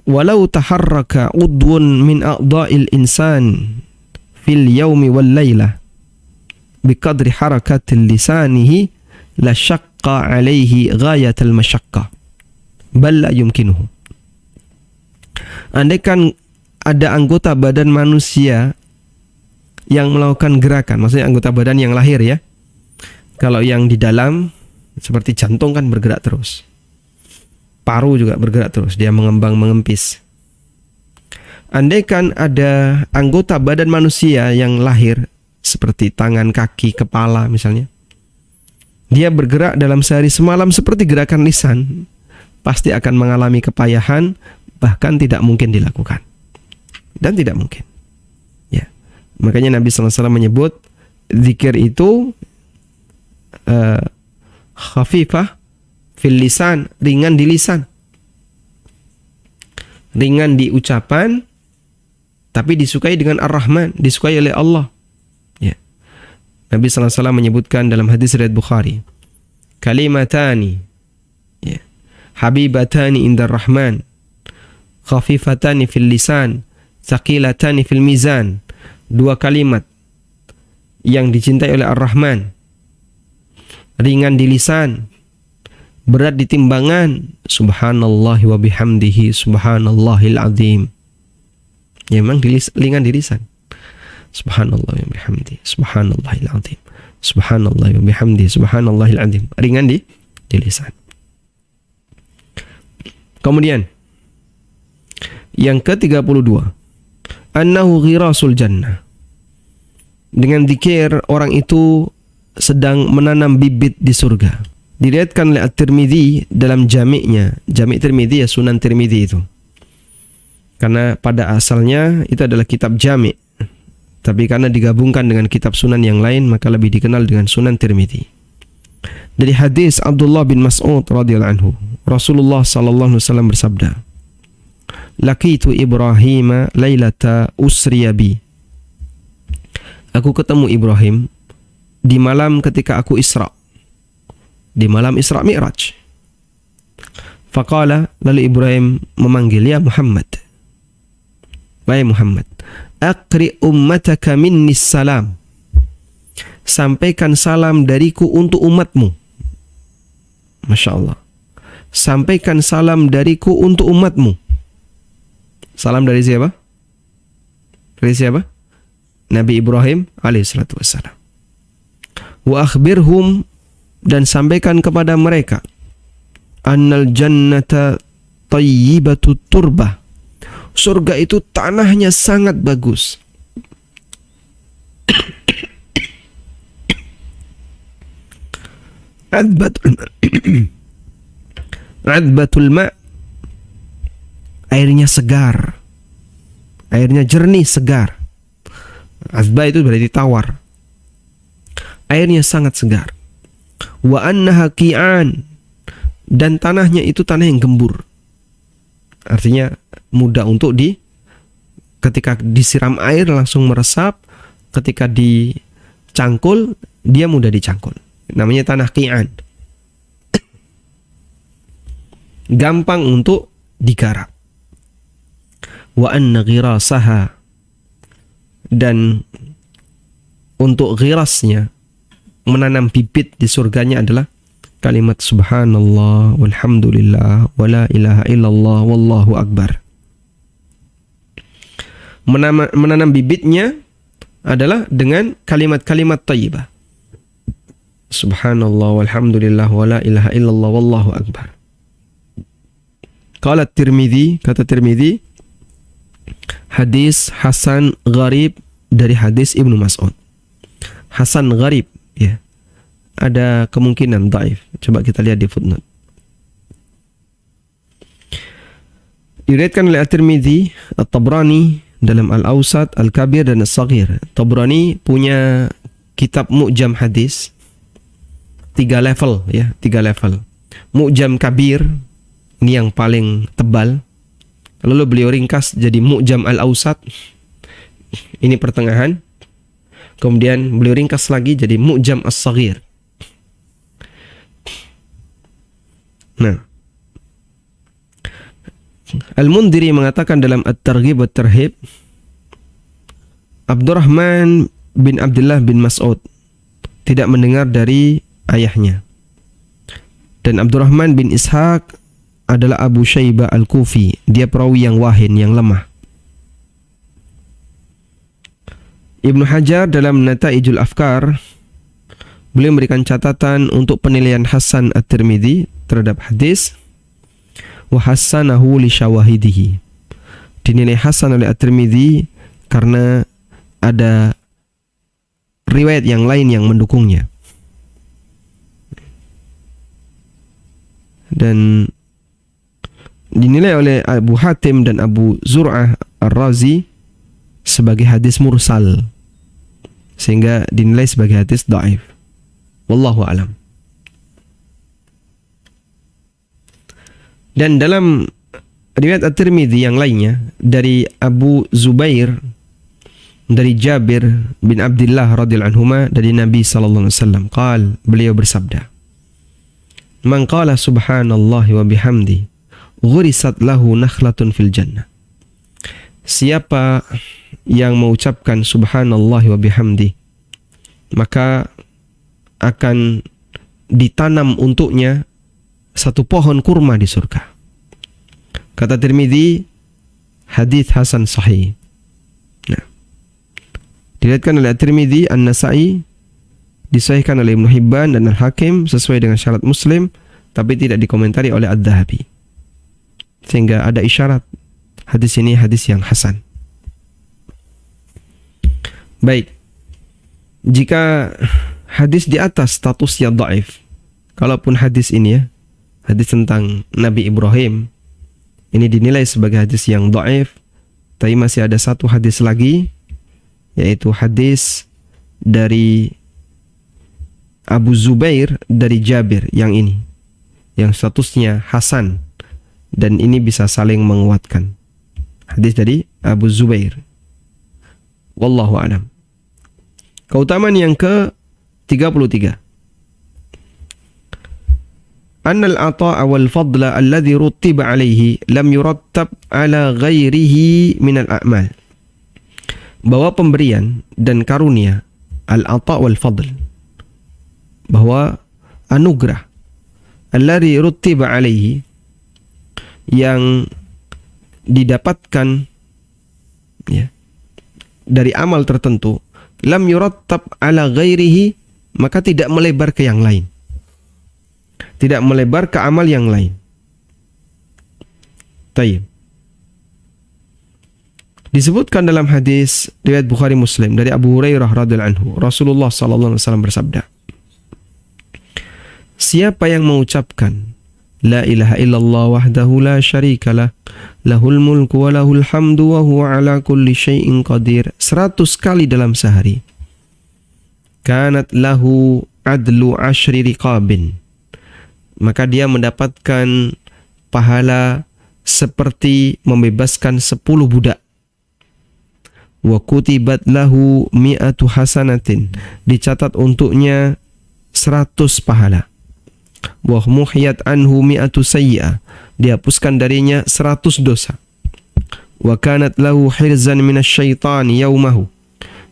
Walau taharraka udwun min a'dha'il insan fil yaumi wal laylah biqadri harakatil lisanihi la syaqqa alaihi ghayatal masyaqqah bal la yumkinuhu. Andaikan ada anggota badan manusia yang melakukan gerakan, maksudnya anggota badan yang lahir ya. Kalau yang di dalam seperti jantung kan bergerak terus. Paru juga bergerak terus, dia mengembang mengempis. Andaikan ada anggota badan manusia yang lahir seperti tangan, kaki, kepala misalnya. Dia bergerak dalam sehari semalam seperti gerakan lisan, pasti akan mengalami kepayahan, bahkan tidak mungkin dilakukan. Dan tidak mungkin. Ya. Makanya Nabi SAW menyebut zikir itu khafifah fil lisan, ringan di lisan. Ringan di ucapan, tapi disukai dengan Ar-Rahman, disukai oleh Allah. Ya. Nabi SAW menyebutkan dalam hadis riwayat Bukhari, kalimatani, ya, habibatani indar Rahman, khafifatani fil lisan, tsaqilatani fil mizan. 2 kalimat yang dicintai oleh Ar-Rahman, ringan di lisan, berat di timbangan. Subhanallahi wa bihamdihi, subhanallahil azim. Ya, memang ringan di lisan. Subhanallah wa bihamdihi, subhanallahil azim. Subhanallah wa bihamdihi, subhanallahil azim. Ringan di lisan. Kemudian yang ke-32, annahu ghirasul jannah. Dengan zikir orang itu sedang menanam bibit di surga. Diriwayatkan oleh At-Tirmidzi dalam jami'nya. Jami' Tirmidzi ya, Sunan Tirmidzi itu. Karena pada asalnya itu adalah kitab jami'. Tapi karena digabungkan dengan kitab sunan yang lain, maka lebih dikenal dengan Sunan Tirmidzi. Dari hadis Abdullah bin Mas'ud radhiyallahu anhu, Rasulullah sallallahu alaihi wasallam bersabda, laqitu Ibrahim lailata usriya bi. Aku ketemu Ibrahim di malam ketika aku Isra. Di malam Isra Mi'raj. Faqala, lalu Ibrahim memanggil, ya Muhammad. Wahai Muhammad, aqri ummataka minni salam. Sampaikan salam dariku untuk umatmu. Masya Allah. Sampaikan salam dariku untuk umatmu. Salam dari siapa? Dari siapa? Nabi Ibrahim alaihissalatu wassalam. Wa akhbirhum, dan sampaikan kepada mereka, annal jannata tayyibatu turbah. Surga itu tanahnya sangat bagus. Adbatul ma, airnya segar, airnya jernih segar. Azba itu berarti tawar. Airnya sangat segar. Wa annaha qi'an, dan tanahnya itu tanah yang gembur. Artinya mudah untuk ketika disiram air langsung meresap, ketika dicangkul dia mudah dicangkul. Namanya tanah qi'an. Gampang untuk digarap. Wa anna ghirasaha, dan untuk ghirasnya, menanam bibit di surganya adalah kalimat subhanallah walhamdulillah wala ilaha illallah wallahu akbar. Menanam bibitnya adalah dengan kalimat-kalimat thayyibah. Subhanallah walhamdulillah wala ilaha illallah wallahu akbar. Qala Tirmidzi, kata Tirmidzi, hadis hasan gharib dari hadis Ibnu Mas'ud. Hasan gharib, ya. Ada kemungkinan dhaif. Coba kita lihat di footnote. Diriwayatkan oleh At-Tirmidzi, At-Tabrani dalam Al-Awsat, Al-Kabir dan As-Saghir. Tabrani punya kitab Mu'jam hadis 3 level, ya, 3 level. Mu'jam Kabir, ini yang paling tebal, Lalu beliau ringkas jadi Mu'jam al-Awsat. Ini pertengahan. Kemudian beliau ringkas lagi jadi Mu'jam as-Saghir. Nah, Al-Mundhiri mengatakan dalam At-Targhib wa Tarhib, Abdurrahman bin Abdullah bin Mas'ud tidak mendengar dari ayahnya. Dan Abdurrahman bin Ishaq adalah Abu Syaibah Al-Kufi. Dia perawi yang wahin, yang lemah. Ibnu Hajar dalam Nata'ijul Afkar, beliau memberikan catatan untuk penilaian Hasan At-Tirmidzi terhadap hadis. Wa hassanahu li syawahidihi. Dinilai hasan oleh At-Tirmidzi karena ada riwayat yang lain yang mendukungnya. Dan dinilai oleh Abu Hatim dan Abu Zur'ah Ar-Razi sebagai hadis mursal, sehingga dinilai sebagai hadis dhaif. Wallahu alam. Dan dalam riwayat At-Tirmidzi yang lainnya dari Abu Zubair dari Jabir bin Abdullah radhiyallahu anhuma dari Nabi sallallahu alaihi wasallam, beliau bersabda, "Man qala subhanallahi wa bihamdi ghurisat lahu nakhlatun fil jannah." Siapa yang mengucapkan subhanallahi wa bihamdi, maka akan ditanam untuknya satu pohon kurma di surga. Kata Tirmidzi, hadis hasan sahih. Nah, diriwayatkan oleh Tirmidzi, An-Nasa'i, disahihkan oleh Ibnu Hibban dan Al-Hakim sesuai dengan syarat Muslim, tapi tidak dikomentari oleh Ad-Dhahabi. Sehingga ada isyarat hadis ini hadis yang hasan. Baik, jika hadis di atas statusnya dhaif, kalaupun hadis ini hadis tentang Nabi Ibrahim, ini dinilai sebagai hadis yang dhaif, tapi masih ada satu hadis lagi, yaitu hadis dari Abu Zubair dari Jabir yang ini, yang statusnya hasan, dan ini bisa saling menguatkan. Hadis dari Abu Zubair. Wallahu a'lam. Keutamaan yang ke-33. Annal ata'a wal fadla alladhi rutiba alaihi lam yurattab ala ghairihi minal a'mal. Bahwa pemberian dan karunia, al-ata' wal fadl, bahwa anugerah alladhi rutiba alaihi, yang didapatkan dari amal tertentu, lam yurattab ala ghairihi, maka tidak melebar ke yang lain, tidak melebar ke amal yang lain. Tayyib. Disebutkan dalam hadis riwayat Bukhari Muslim dari Abu Hurairah radhiyallahu anhu, Rasulullah sallallahu alaihi wasallam bersabda, siapa yang mengucapkan la ilaha illallah wahdahu la syarikalah lahul mulku wa lahul hamdu wa huwa ala kulli syai'in qadir 100 kali dalam sehari, kanat lahu adlu ashri riqabin, maka dia mendapatkan pahala seperti membebaskan 10 budak. Wa kutibat lahu mi'atu hasanatin, dicatat untuknya 100 pahala. Wa muhiyat anhu mi'atu sayyi'ah, dihapuskan darinya 100 dosa. Wa kanat lahu hirzan minasyaitani yaumahu,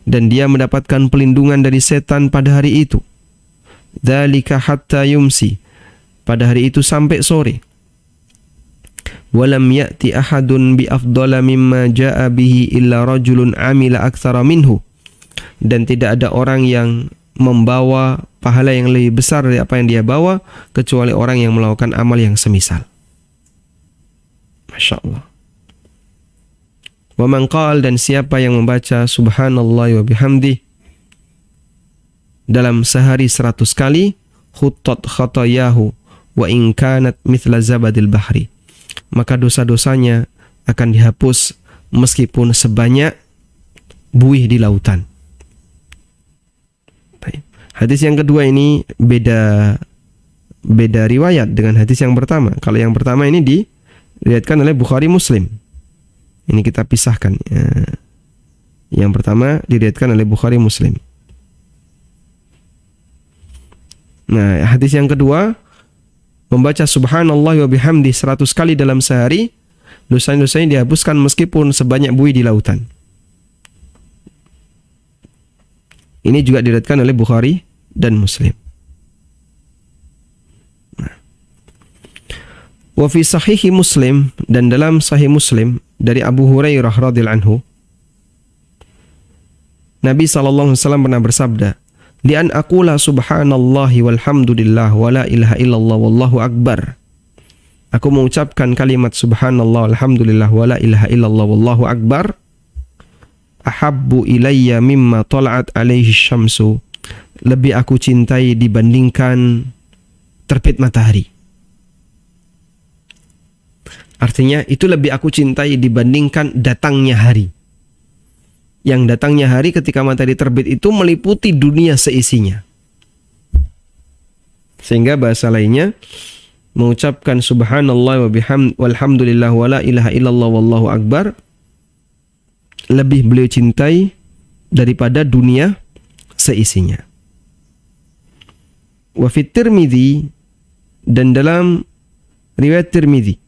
dan dia mendapatkan pelindungan dari setan pada hari itu. Dzalika hatta yumsi, pada hari itu sampai sore. Walam ya'ti ahadun bi afdala mimma ja'a bihi illa rajulun amila aktsara minhu, dan tidak ada orang yang membawa pahala yang lebih besar dari apa yang dia bawa kecuali orang yang melakukan amal yang semisal. Masya Allah. Wa man qala, dan siapa yang membaca subhanallah wa bihamdi dalam sehari 100 kali, khuttat khatayahu wa in kanat mithla zabadil bahri, maka dosa-dosanya akan dihapus meskipun sebanyak buih di lautan. Hadis yang kedua ini beda riwayat dengan hadis yang pertama. Kalau yang pertama ini diriwayatkan oleh Bukhari Muslim, Ini kita pisahkan. Yang pertama diriwayatkan oleh Bukhari Muslim. Nah, hadis yang kedua, membaca subhanallah wa bihamdi 100 kali dalam sehari, dosa-dosanya dihapuskan meskipun sebanyak buih di lautan. Ini juga diriwayatkan oleh Bukhari dan Muslim. Wa fi sahihi Muslim, dan dalam sahih Muslim dari Abu Hurairah radhiyallahu anhu, Nabi sallallahu alaihi wasallam pernah bersabda, "Li an aqula subhanallahi walhamdulillah wa la ilaha illallah wallahu akbar." Aku mengucapkan kalimat subhanallah alhamdulillah wa la ilaha illallah wallahu akbar, ahabbu ilayya mimma tala'at alaihi syamsu, lebih aku cintai dibandingkan terbit matahari. Artinya itu lebih aku cintai dibandingkan datangnya hari. Yang datangnya hari ketika matahari terbit itu meliputi dunia seisinya. Sehingga bahasa lainnya mengucapkan subhanallah wa bihamd walhamdulillah wa la ilaha illallah wallahu akbar lebih beliau cintai daripada dunia seisinya. Wa fi Tirmidzi, dan dalam riwayat Tirmidzi,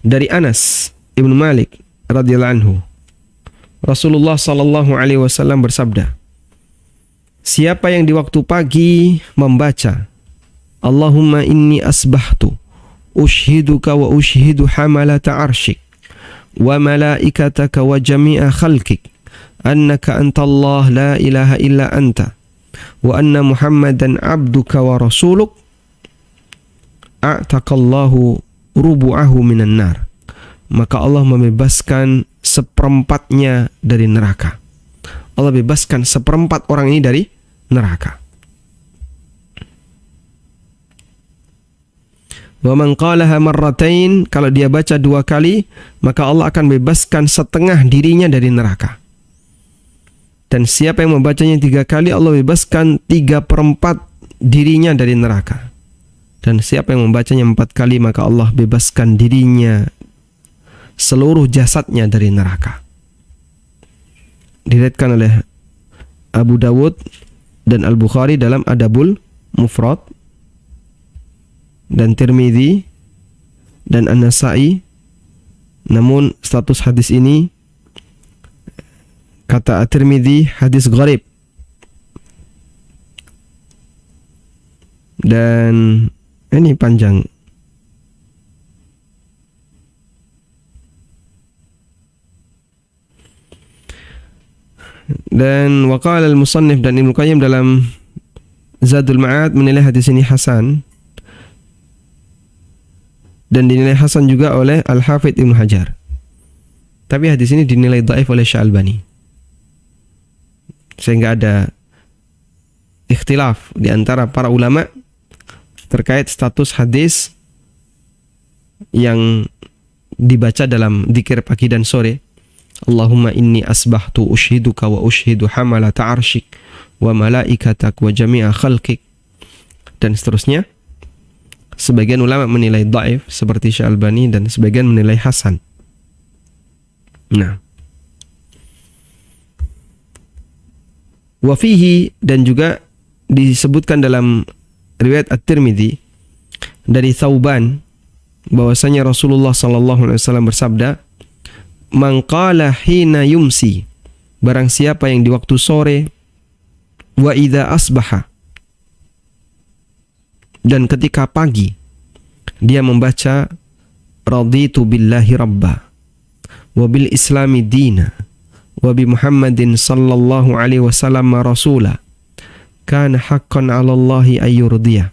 dari Anas Ibnu Malik radhiyallahu anhu, Rasulullah sallallahu alaihi wasallam bersabda, siapa yang di waktu pagi membaca Allahumma inni asbahtu ushhiduka wa ushhidu hamalata arshik wa malaikataka wa jami'a khalqik annaka antallah la ilaha illa anta wa anna muhammadan abduka wa rasuluk, a'taqallahu rubu'ahu minan nar, maka Allah membebaskan seperempatnya dari neraka. Allah bebaskan seperempat orang ini dari neraka. Wa man qalaha marratain, kalau dia baca 2 kali, maka Allah akan bebaskan setengah dirinya dari neraka. Dan siapa yang membacanya 3 kali, Allah bebaskan 3/4 dirinya dari neraka. Dan siapa yang membacanya 4 kali, maka Allah bebaskan dirinya, seluruh jasadnya dari neraka. Diriwayatkan oleh Abu Dawud dan Al-Bukhari dalam Adabul Mufrad, dan Tirmidzi dan An-Nasa'i. Namun status hadis ini, kata At-Tirmidzi, hadis gharib. Dan ini panjang. Dan waqala al-musannif, dan Ibnu Qayyim dalam Zadul Ma'ad menilai hadis ini hasan, dan dinilai hasan juga oleh Al-Hafidz Ibnu Hajar. Tapi hadis ini dinilai dhaif oleh Syalbani. Sehingga ada ikhtilaf di antara para ulama terkait status hadis yang dibaca dalam zikir pagi dan sore. Allahumma inni asbahtu ushhiduka wa ushhidu hamalata arshik wa malaikatak wa jami'a khalqik, dan seterusnya. Sebagian ulama menilai dhaif seperti Syalbani, dan sebagian menilai hasan. Nah, wa fihi, dan juga disebutkan dalam riwayat At-Tirmidzi dari Thauban bahwasanya Rasulullah sallallahu alaihi wasallam bersabda, "Man qala hina yumsi," barang siapa yang di waktu sore, wa idza asbaha, dan ketika pagi, dia membaca raditu billahi rabba wa bil islami dina wa bi Muhammadin sallallahu alaihi wasallam rasula, kana haqqan 'ala Allahi ayyurdiyah.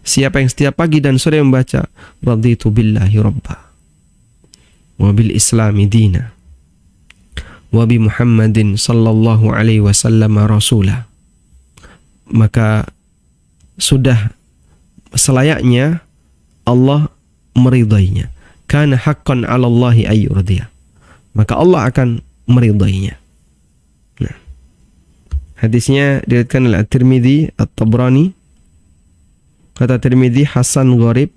Siapa yang setiap pagi dan sore membaca raditu billahi rabba wa bil islami dina wa bi Muhammadin sallallahu alaihi wasallam rasula, maka sudah selayaknya Allah meridainya. Kana haqqan 'ala Allahi ayyurdiyah, maka Allah akan meridainya. Nah, hadisnya diriwayatkan oleh At-Tirmidzi, At-Tabrani. Kata Tirmidzi hasan gharib,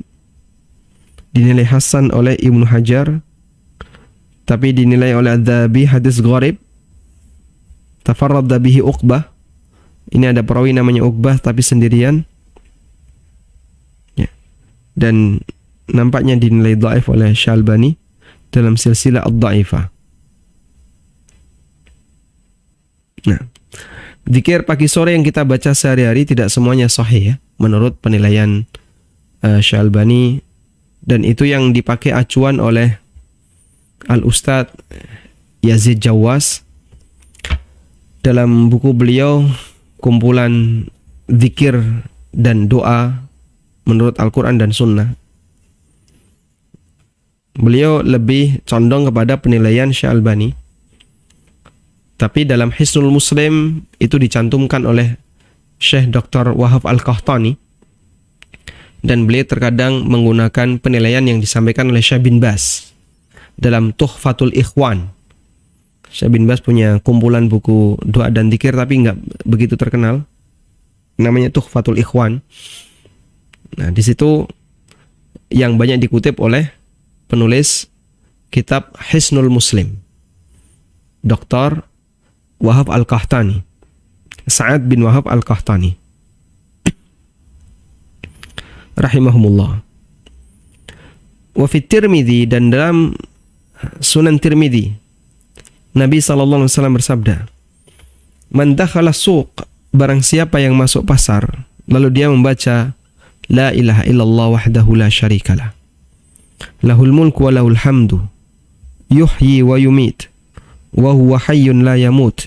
dinilai hasan oleh Ibnu Hajar, tapi dinilai oleh Adz-Dzahabi hadis gharib. Tafarrada bihi Uqbah. Ini ada perawi namanya Uqbah tapi sendirian. Ya. Dan nampaknya dinilai dhaif oleh Syalbani dalam silsilah ad-dhaifah. Nah, zikir pagi sore yang kita baca sehari-hari tidak semuanya sahih ya, menurut penilaian Syalbani, dan itu yang dipakai acuan oleh Al-Ustadz Yazid Jawas dalam buku beliau kumpulan zikir dan doa menurut Al-Quran dan Sunnah. Beliau lebih condong kepada penilaian Syalbani, tapi dalam Hisnul Muslim itu dicantumkan oleh Syekh Dr. Wahab Al-Qahtani, dan beliau terkadang menggunakan penilaian yang disampaikan oleh Syekh bin Baz dalam Tuhfatul Ikhwan. Syekh bin Baz punya kumpulan buku doa dan zikir tapi nggak begitu terkenal, namanya Tuhfatul Ikhwan. Nah, di situ yang banyak dikutip oleh penulis kitab Hisnul Muslim, Dr. Wahab Al-Qahtani, Sa'ad bin Wahab Al-Qahtani rahimahumullah. Wa fi Tirmidzi, dan dalam Sunan Tirmidzi Nabi SAW bersabda, "Man dakhala suq," barang siapa yang masuk pasar lalu dia membaca La ilaha illallah wahdahu la syarikalah, lahul mulku wa lahul hamdu, yuhyi wa yumit, wa huwa hayyun la yamut,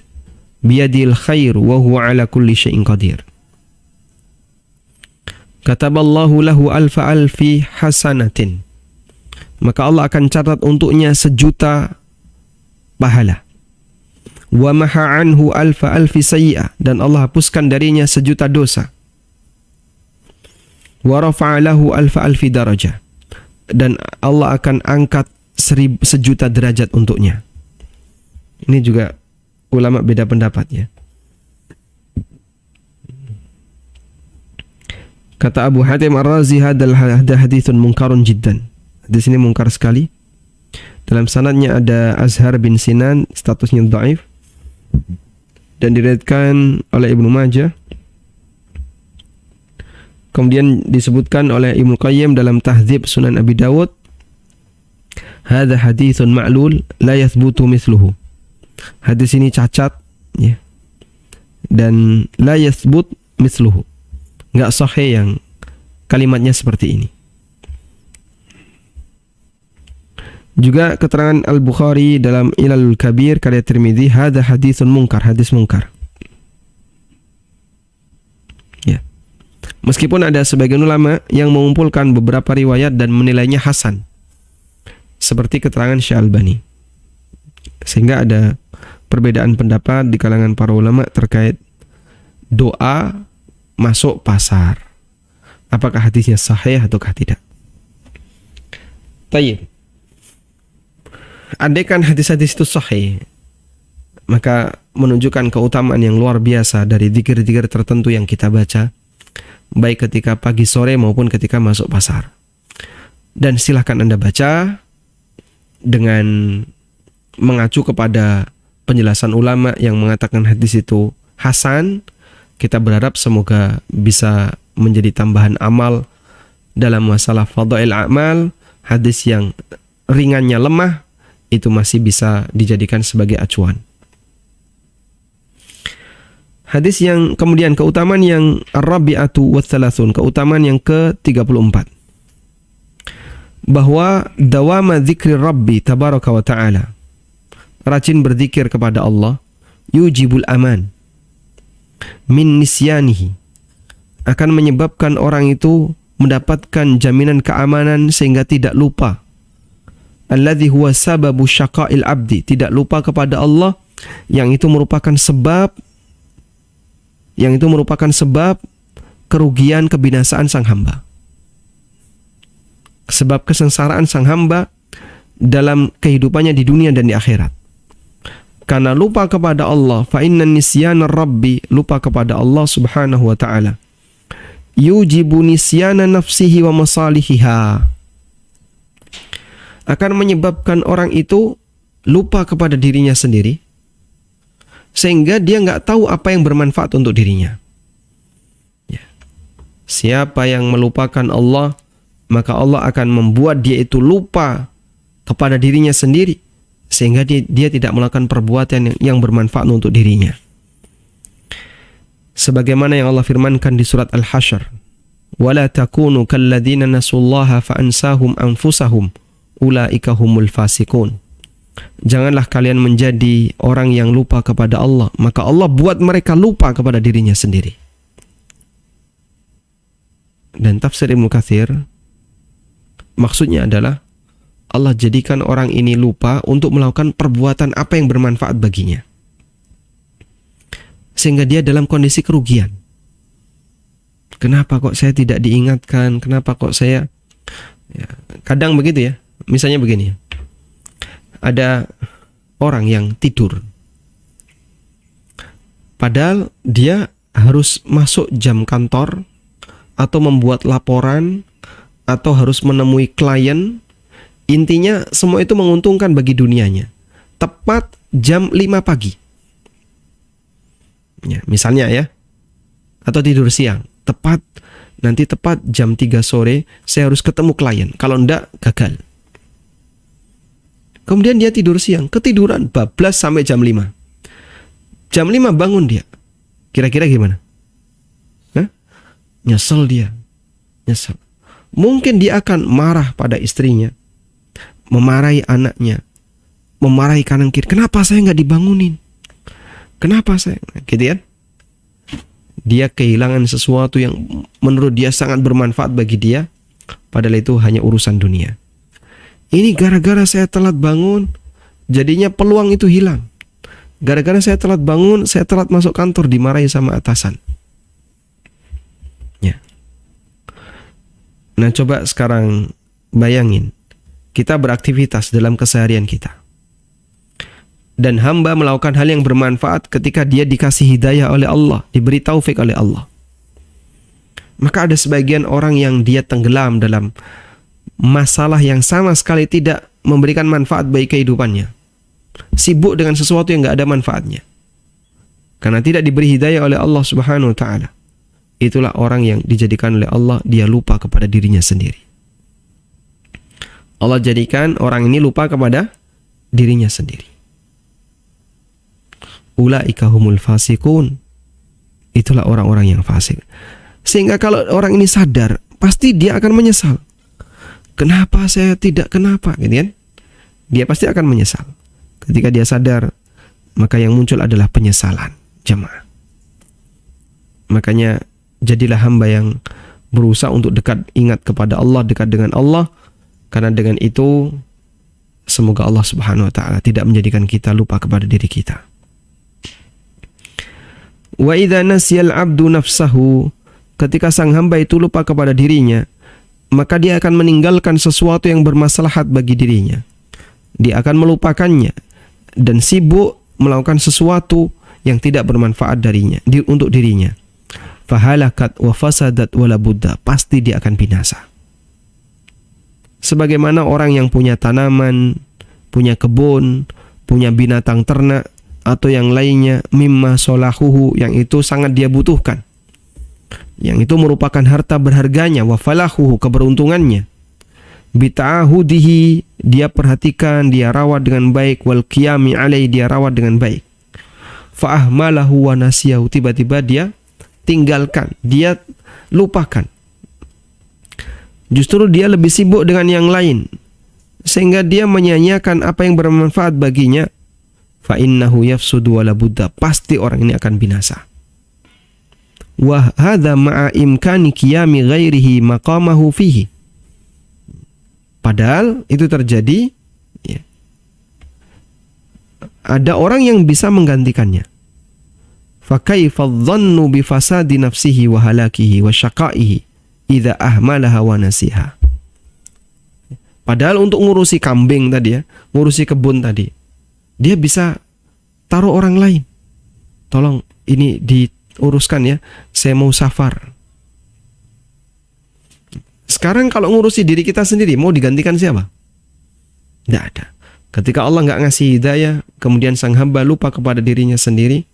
biyadil khair wa huwa ala kulli syai'in qadir. Kataballahu lahu alfa alfi hasanatin, maka Allah akan catat untuknya 1.000.000 pahala. Wa maha anhu alfa alfi sayyi'ah, dan Allah hapuskan darinya 1.000.000 dosa. Wa rafa'a lahu alfa alfi darajah, dan Allah akan angkat 1.000.000 derajat untuknya. Ini juga ulama beda pendapat ya. Kata Abu Hatim Ar-Razi, hadal hadithun munkarun jiddan. Hadis ini mungkar sekali. Dalam sanadnya ada Azhar bin Sinan, statusnya dhaif, dan diriwayatkan oleh Ibnu Majah. Kemudian disebutkan oleh Ibnu Qayyim dalam Tahdzib Sunan Abi Dawud, hadza hadithun ma'lul la yathbutu mithluhu. Hadis ini cacat ya, dan la yathbut mithluhu, enggak sahih yang kalimatnya seperti ini. Juga keterangan Al-Bukhari dalam Ilalul Kabir karya Tirmidzi, hadza haditsun munkar, hadis munkar. Ya. Meskipun ada sebagian ulama yang mengumpulkan beberapa riwayat dan menilainya hasan, seperti keterangan Syalbani. Sehingga ada perbedaan pendapat di kalangan para ulama terkait doa masuk pasar. Apakah hadisnya sahih ataukah tidak? Tayyib. Andaikan hadis-hadis itu sahih, maka menunjukkan keutamaan yang luar biasa dari zikir-zikir tertentu yang kita baca, baik ketika pagi sore maupun ketika masuk pasar. Dan silahkan Anda baca dengan mengacu kepada penjelasan ulama yang mengatakan hadis itu hasan. Kita berharap semoga bisa menjadi tambahan amal dalam masalah fadhail a'mal. Hadis yang ringannya lemah itu masih bisa dijadikan sebagai acuan. Hadis yang kemudian keutamaan yang ar-rabi'atu wa thalathun, keutamaan yang ke-34. Bahwa dawama dzikri Rabbi tabaraka wa ta'ala, rajin berzikir kepada Allah, yujibul aman min nisyanihi, akan menyebabkan orang itu mendapatkan jaminan keamanan sehingga tidak lupa. Alladzi huwa sababu syaqa'il abdi, tidak lupa kepada Allah, yang itu merupakan sebab kerugian kebinasaan sang hamba, sebab kesengsaraan sang hamba dalam kehidupannya di dunia dan di akhirat. Karena lupa kepada Allah, fa inna nisyana rabbi, lupa kepada Allah subhanahu wa ta'ala, yujibu nisyana nafsihi wa masalihiha, akan menyebabkan orang itu lupa kepada dirinya sendiri, sehingga dia nggak tahu apa yang bermanfaat untuk dirinya. Ya. Siapa yang melupakan Allah, maka Allah akan membuat dia itu lupa kepada dirinya sendiri, sehingga dia tidak melakukan perbuatan yang bermanfaat untuk dirinya. Sebagaimana yang Allah firmankan di surat Al-Hasyr, وَلَا تَكُونُوا كَالَّذِينَ نَسُوا اللَّهَ فَأَنْسَاهُمْ أَنفُسَهُمْ أُولَئِكَ هُمُ الْفَاسِقُونَ. Janganlah kalian menjadi orang yang lupa kepada Allah, maka Allah buat mereka lupa kepada dirinya sendiri. Dan tafsir Ibnu Katsir, maksudnya adalah Allah jadikan orang ini lupa untuk melakukan perbuatan apa yang bermanfaat baginya, sehingga dia dalam kondisi kerugian. Kenapa kok saya tidak diingatkan? Kenapa kok saya... Ya, kadang begitu ya. Misalnya begini, ada orang yang tidur, padahal dia harus masuk jam kantor, atau membuat laporan, atau harus menemui klien. Intinya semua itu menguntungkan bagi dunianya. Tepat jam 5 pagi. Ya, misalnya ya. Atau tidur siang. Tepat jam 3 sore saya harus ketemu klien. Kalau enggak, gagal. Kemudian dia tidur siang, ketiduran bablas sampai jam 5. Jam 5 bangun dia. Kira-kira gimana? Hah? Nyesel dia. Nyesel. Mungkin dia akan marah pada istrinya, memarahi anaknya, memarahi kanan kiri. Kenapa saya nggak dibangunin? Kenapa saya? Gitu kan? Dia kehilangan sesuatu yang menurut dia sangat bermanfaat bagi dia, padahal itu hanya urusan dunia. Ini gara-gara saya telat bangun, jadinya peluang itu hilang. Gara-gara saya telat bangun, saya telat masuk kantor, dimarahi sama atasan. Ya. Nah, coba sekarang bayangin, kita beraktivitas dalam keseharian kita, dan hamba melakukan hal yang bermanfaat ketika dia dikasih hidayah oleh Allah, diberi taufik oleh Allah. Maka ada sebagian orang yang dia tenggelam dalam masalah yang sama sekali tidak memberikan manfaat bagi kehidupannya. Sibuk dengan sesuatu yang gak ada manfaatnya, karena tidak diberi hidayah oleh Allah Subhanahu wa ta'ala. Itulah orang yang dijadikan oleh Allah, dia lupa kepada dirinya sendiri. Allah jadikan orang ini lupa kepada dirinya sendiri. Ulaika humul fasikun. Itulah orang-orang yang fasik. Sehingga kalau orang ini sadar, pasti dia akan menyesal. Kenapa saya tidak, kenapa, gitu kan? Dia pasti akan menyesal. Ketika dia sadar, maka yang muncul adalah penyesalan, jemaah. Makanya jadilah hamba yang berusaha untuk dekat, ingat kepada Allah, dekat dengan Allah, karena dengan itu semoga Allah Subhanahu wa ta'ala tidak menjadikan kita lupa kepada diri kita. Wa idza nasiyal 'abdu nafsahu, ketika sang hamba itu lupa kepada dirinya, maka dia akan meninggalkan sesuatu yang bermaslahat bagi dirinya. Dia akan melupakannya dan sibuk melakukan sesuatu yang tidak bermanfaat untuk dirinya. Fahalakat wa fasadat wala budda, pasti dia akan binasa. Sebagaimana orang yang punya tanaman, punya kebun, punya binatang ternak, atau yang lainnya, mimma solahuhu, yang itu sangat dia butuhkan, yang itu merupakan harta berharganya, wa falahuhu, keberuntungannya, bita'ahudihi, dia perhatikan, dia rawat dengan baik, wal qiyami alai, dia rawat dengan baik, fa'ahmalahu wa nasiyahu, tiba-tiba dia tinggalkan, dia lupakan. Justru dia lebih sibuk dengan yang lain, sehingga dia menyia-nyiakan apa yang bermanfaat baginya. Fa innahu yafsudu wala budda, pasti orang ini akan binasa. Wa hadza ma'a imkani qiyami ghairihi maqamahu fihi. Padahal itu terjadi, ya, ada orang yang bisa menggantikannya. Fa kaifa dhannu bi fasadi nafsihi wa halakihi wa syaqaihi idza ahmalaha wa nasiha. Padahal untuk ngurusi kambing tadi ya, ngurusi kebun tadi, dia bisa taruh orang lain. Tolong ini diuruskan ya, saya mau safar. Sekarang kalau ngurusi diri kita sendiri, mau digantikan siapa? Tidak ada. Ketika Allah nggak ngasih hidayah, kemudian sang hamba lupa kepada dirinya sendiri,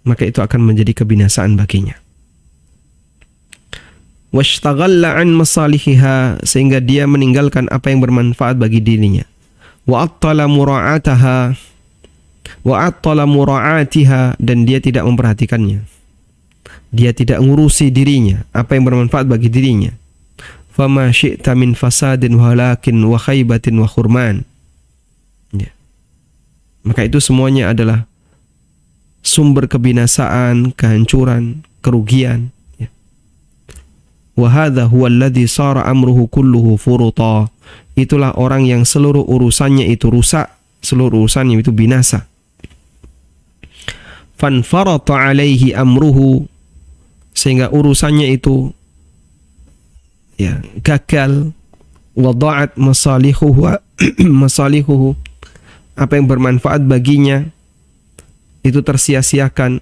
maka itu akan menjadi kebinasaan baginya. Washtagalla an masalihiha, sehingga dia meninggalkan apa yang bermanfaat bagi dirinya. Wa attala mura'atiha, dan dia tidak memperhatikannya. Dia tidak ngurusi dirinya, apa yang bermanfaat bagi dirinya. Fama syi'ta min fasadin wa halakin wa khaybatin wa khurman. Ya. Maka itu semuanya adalah sumber kebinasaan, kehancuran, kerugian. Ya. Wa hadha huwa alladhi sara amruhu kulluhu furuta. Itulah orang yang seluruh urusannya itu rusak, seluruh urusannya itu binasa. Fanfarata alaihi amruhu, sehingga urusannya itu ya gagal. Wada'at masalihuhu apa yang bermanfaat baginya itu tersia-siakan.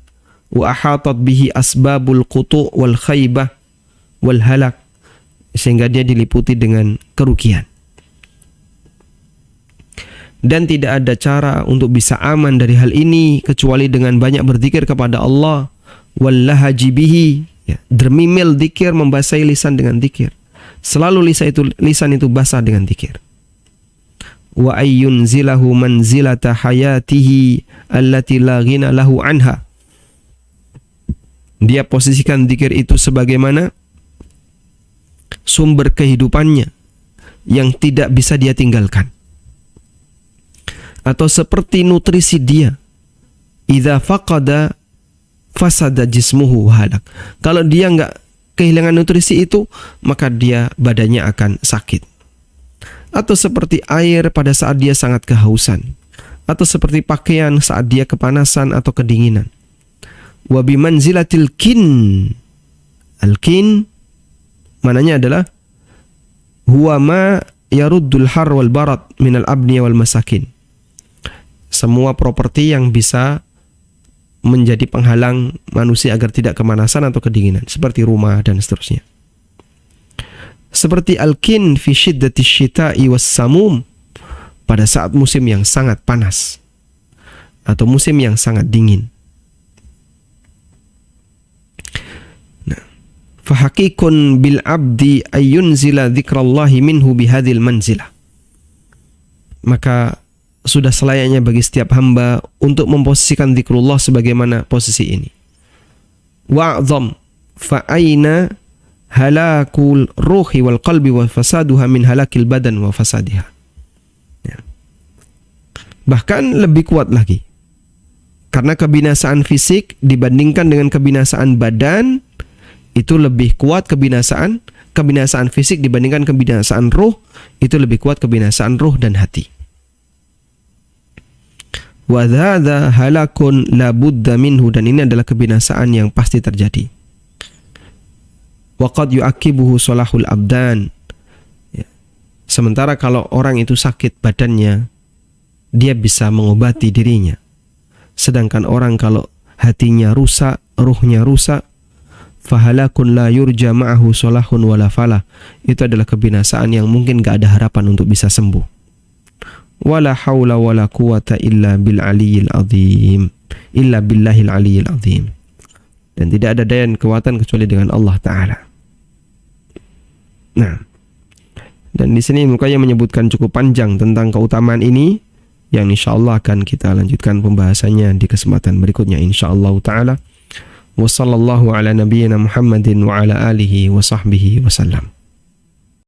Wa ahatat bihi asbabul qutu' wal khaybah wal halak, sehingga dia diliputi dengan kerugian. Dan tidak ada cara untuk bisa aman dari hal ini kecuali dengan banyak berzikir kepada Allah. Wallahaji bihi, ya, dermimil dzikir, membasahi lisan dengan dzikir. Selalu lisan itu basah dengan dzikir. Wa ayyunzilahu manzilata hayatihi allati la ghina lahu anha. Dia posisikan dzikir itu sebagaimana sumber kehidupannya yang tidak bisa dia tinggalkan. Atau seperti nutrisi dia. Idza faqada fasada jismuhu halak. Kalau dia enggak kehilangan nutrisi itu, maka dia badannya akan sakit. Atau seperti air pada saat dia sangat kehausan. Atau seperti pakaian saat dia kepanasan atau kedinginan. Wa bimanzilatil kin. Al-kin mananya adalah huwa ma yaruddul har wal barat minal abniya wal masakin. Semua properti yang bisa menjadi penghalang manusia agar tidak kemanasan atau kedinginan, seperti rumah dan seterusnya. Seperti al-kin fi shiddati syita'i was samum, pada saat musim yang sangat panas atau musim yang sangat dingin. Nah, fa haqiqun bil abdi ayyunzila dzikrallahi minhu bihadhil manzilah. Maka sudah selayaknya bagi setiap hamba untuk memposisikan zikrullah sebagaimana posisi ini. Wa'zam fa aina halakul ruhi wal qalbi wa fasaduha min halakil badan wa fasadiha. Ya. Bahkan lebih kuat lagi. Karena kebinasaan fisik dibandingkan dengan kebinasaan badan, itu lebih kuat kebinasaan fisik dibandingkan kebinasaan ruh, itu lebih kuat kebinasaan ruh dan hati. Wa dzadza halakun la budda minhu, dan ini adalah kebinasaan yang pasti terjadi. Wa qad yu'aqibuhu salahul abdan. Ya. Sementara kalau orang itu sakit badannya, dia bisa mengobati dirinya. Sedangkan orang kalau hatinya rusak, ruhnya rusak, fahalakun la yurja ma'ahu salahun wala falah. Itu adalah kebinasaan yang mungkin gak ada harapan untuk bisa sembuh. Wala haula wala quwata illa bil aliyil azim, illa billahil aliyil azim. Dan tidak ada daya dan kekuatan kecuali dengan Allah Ta'ala. Nah, dan di sini Ibnu Qayyim menyebutkan cukup panjang tentang keutamaan ini, yang insyaallah akan kita lanjutkan pembahasannya di kesempatan berikutnya insyaallah Ta'ala. Wa sallallahu ala nabiyyina Muhammadin wa ala alihi wa sahbihi wa sallam.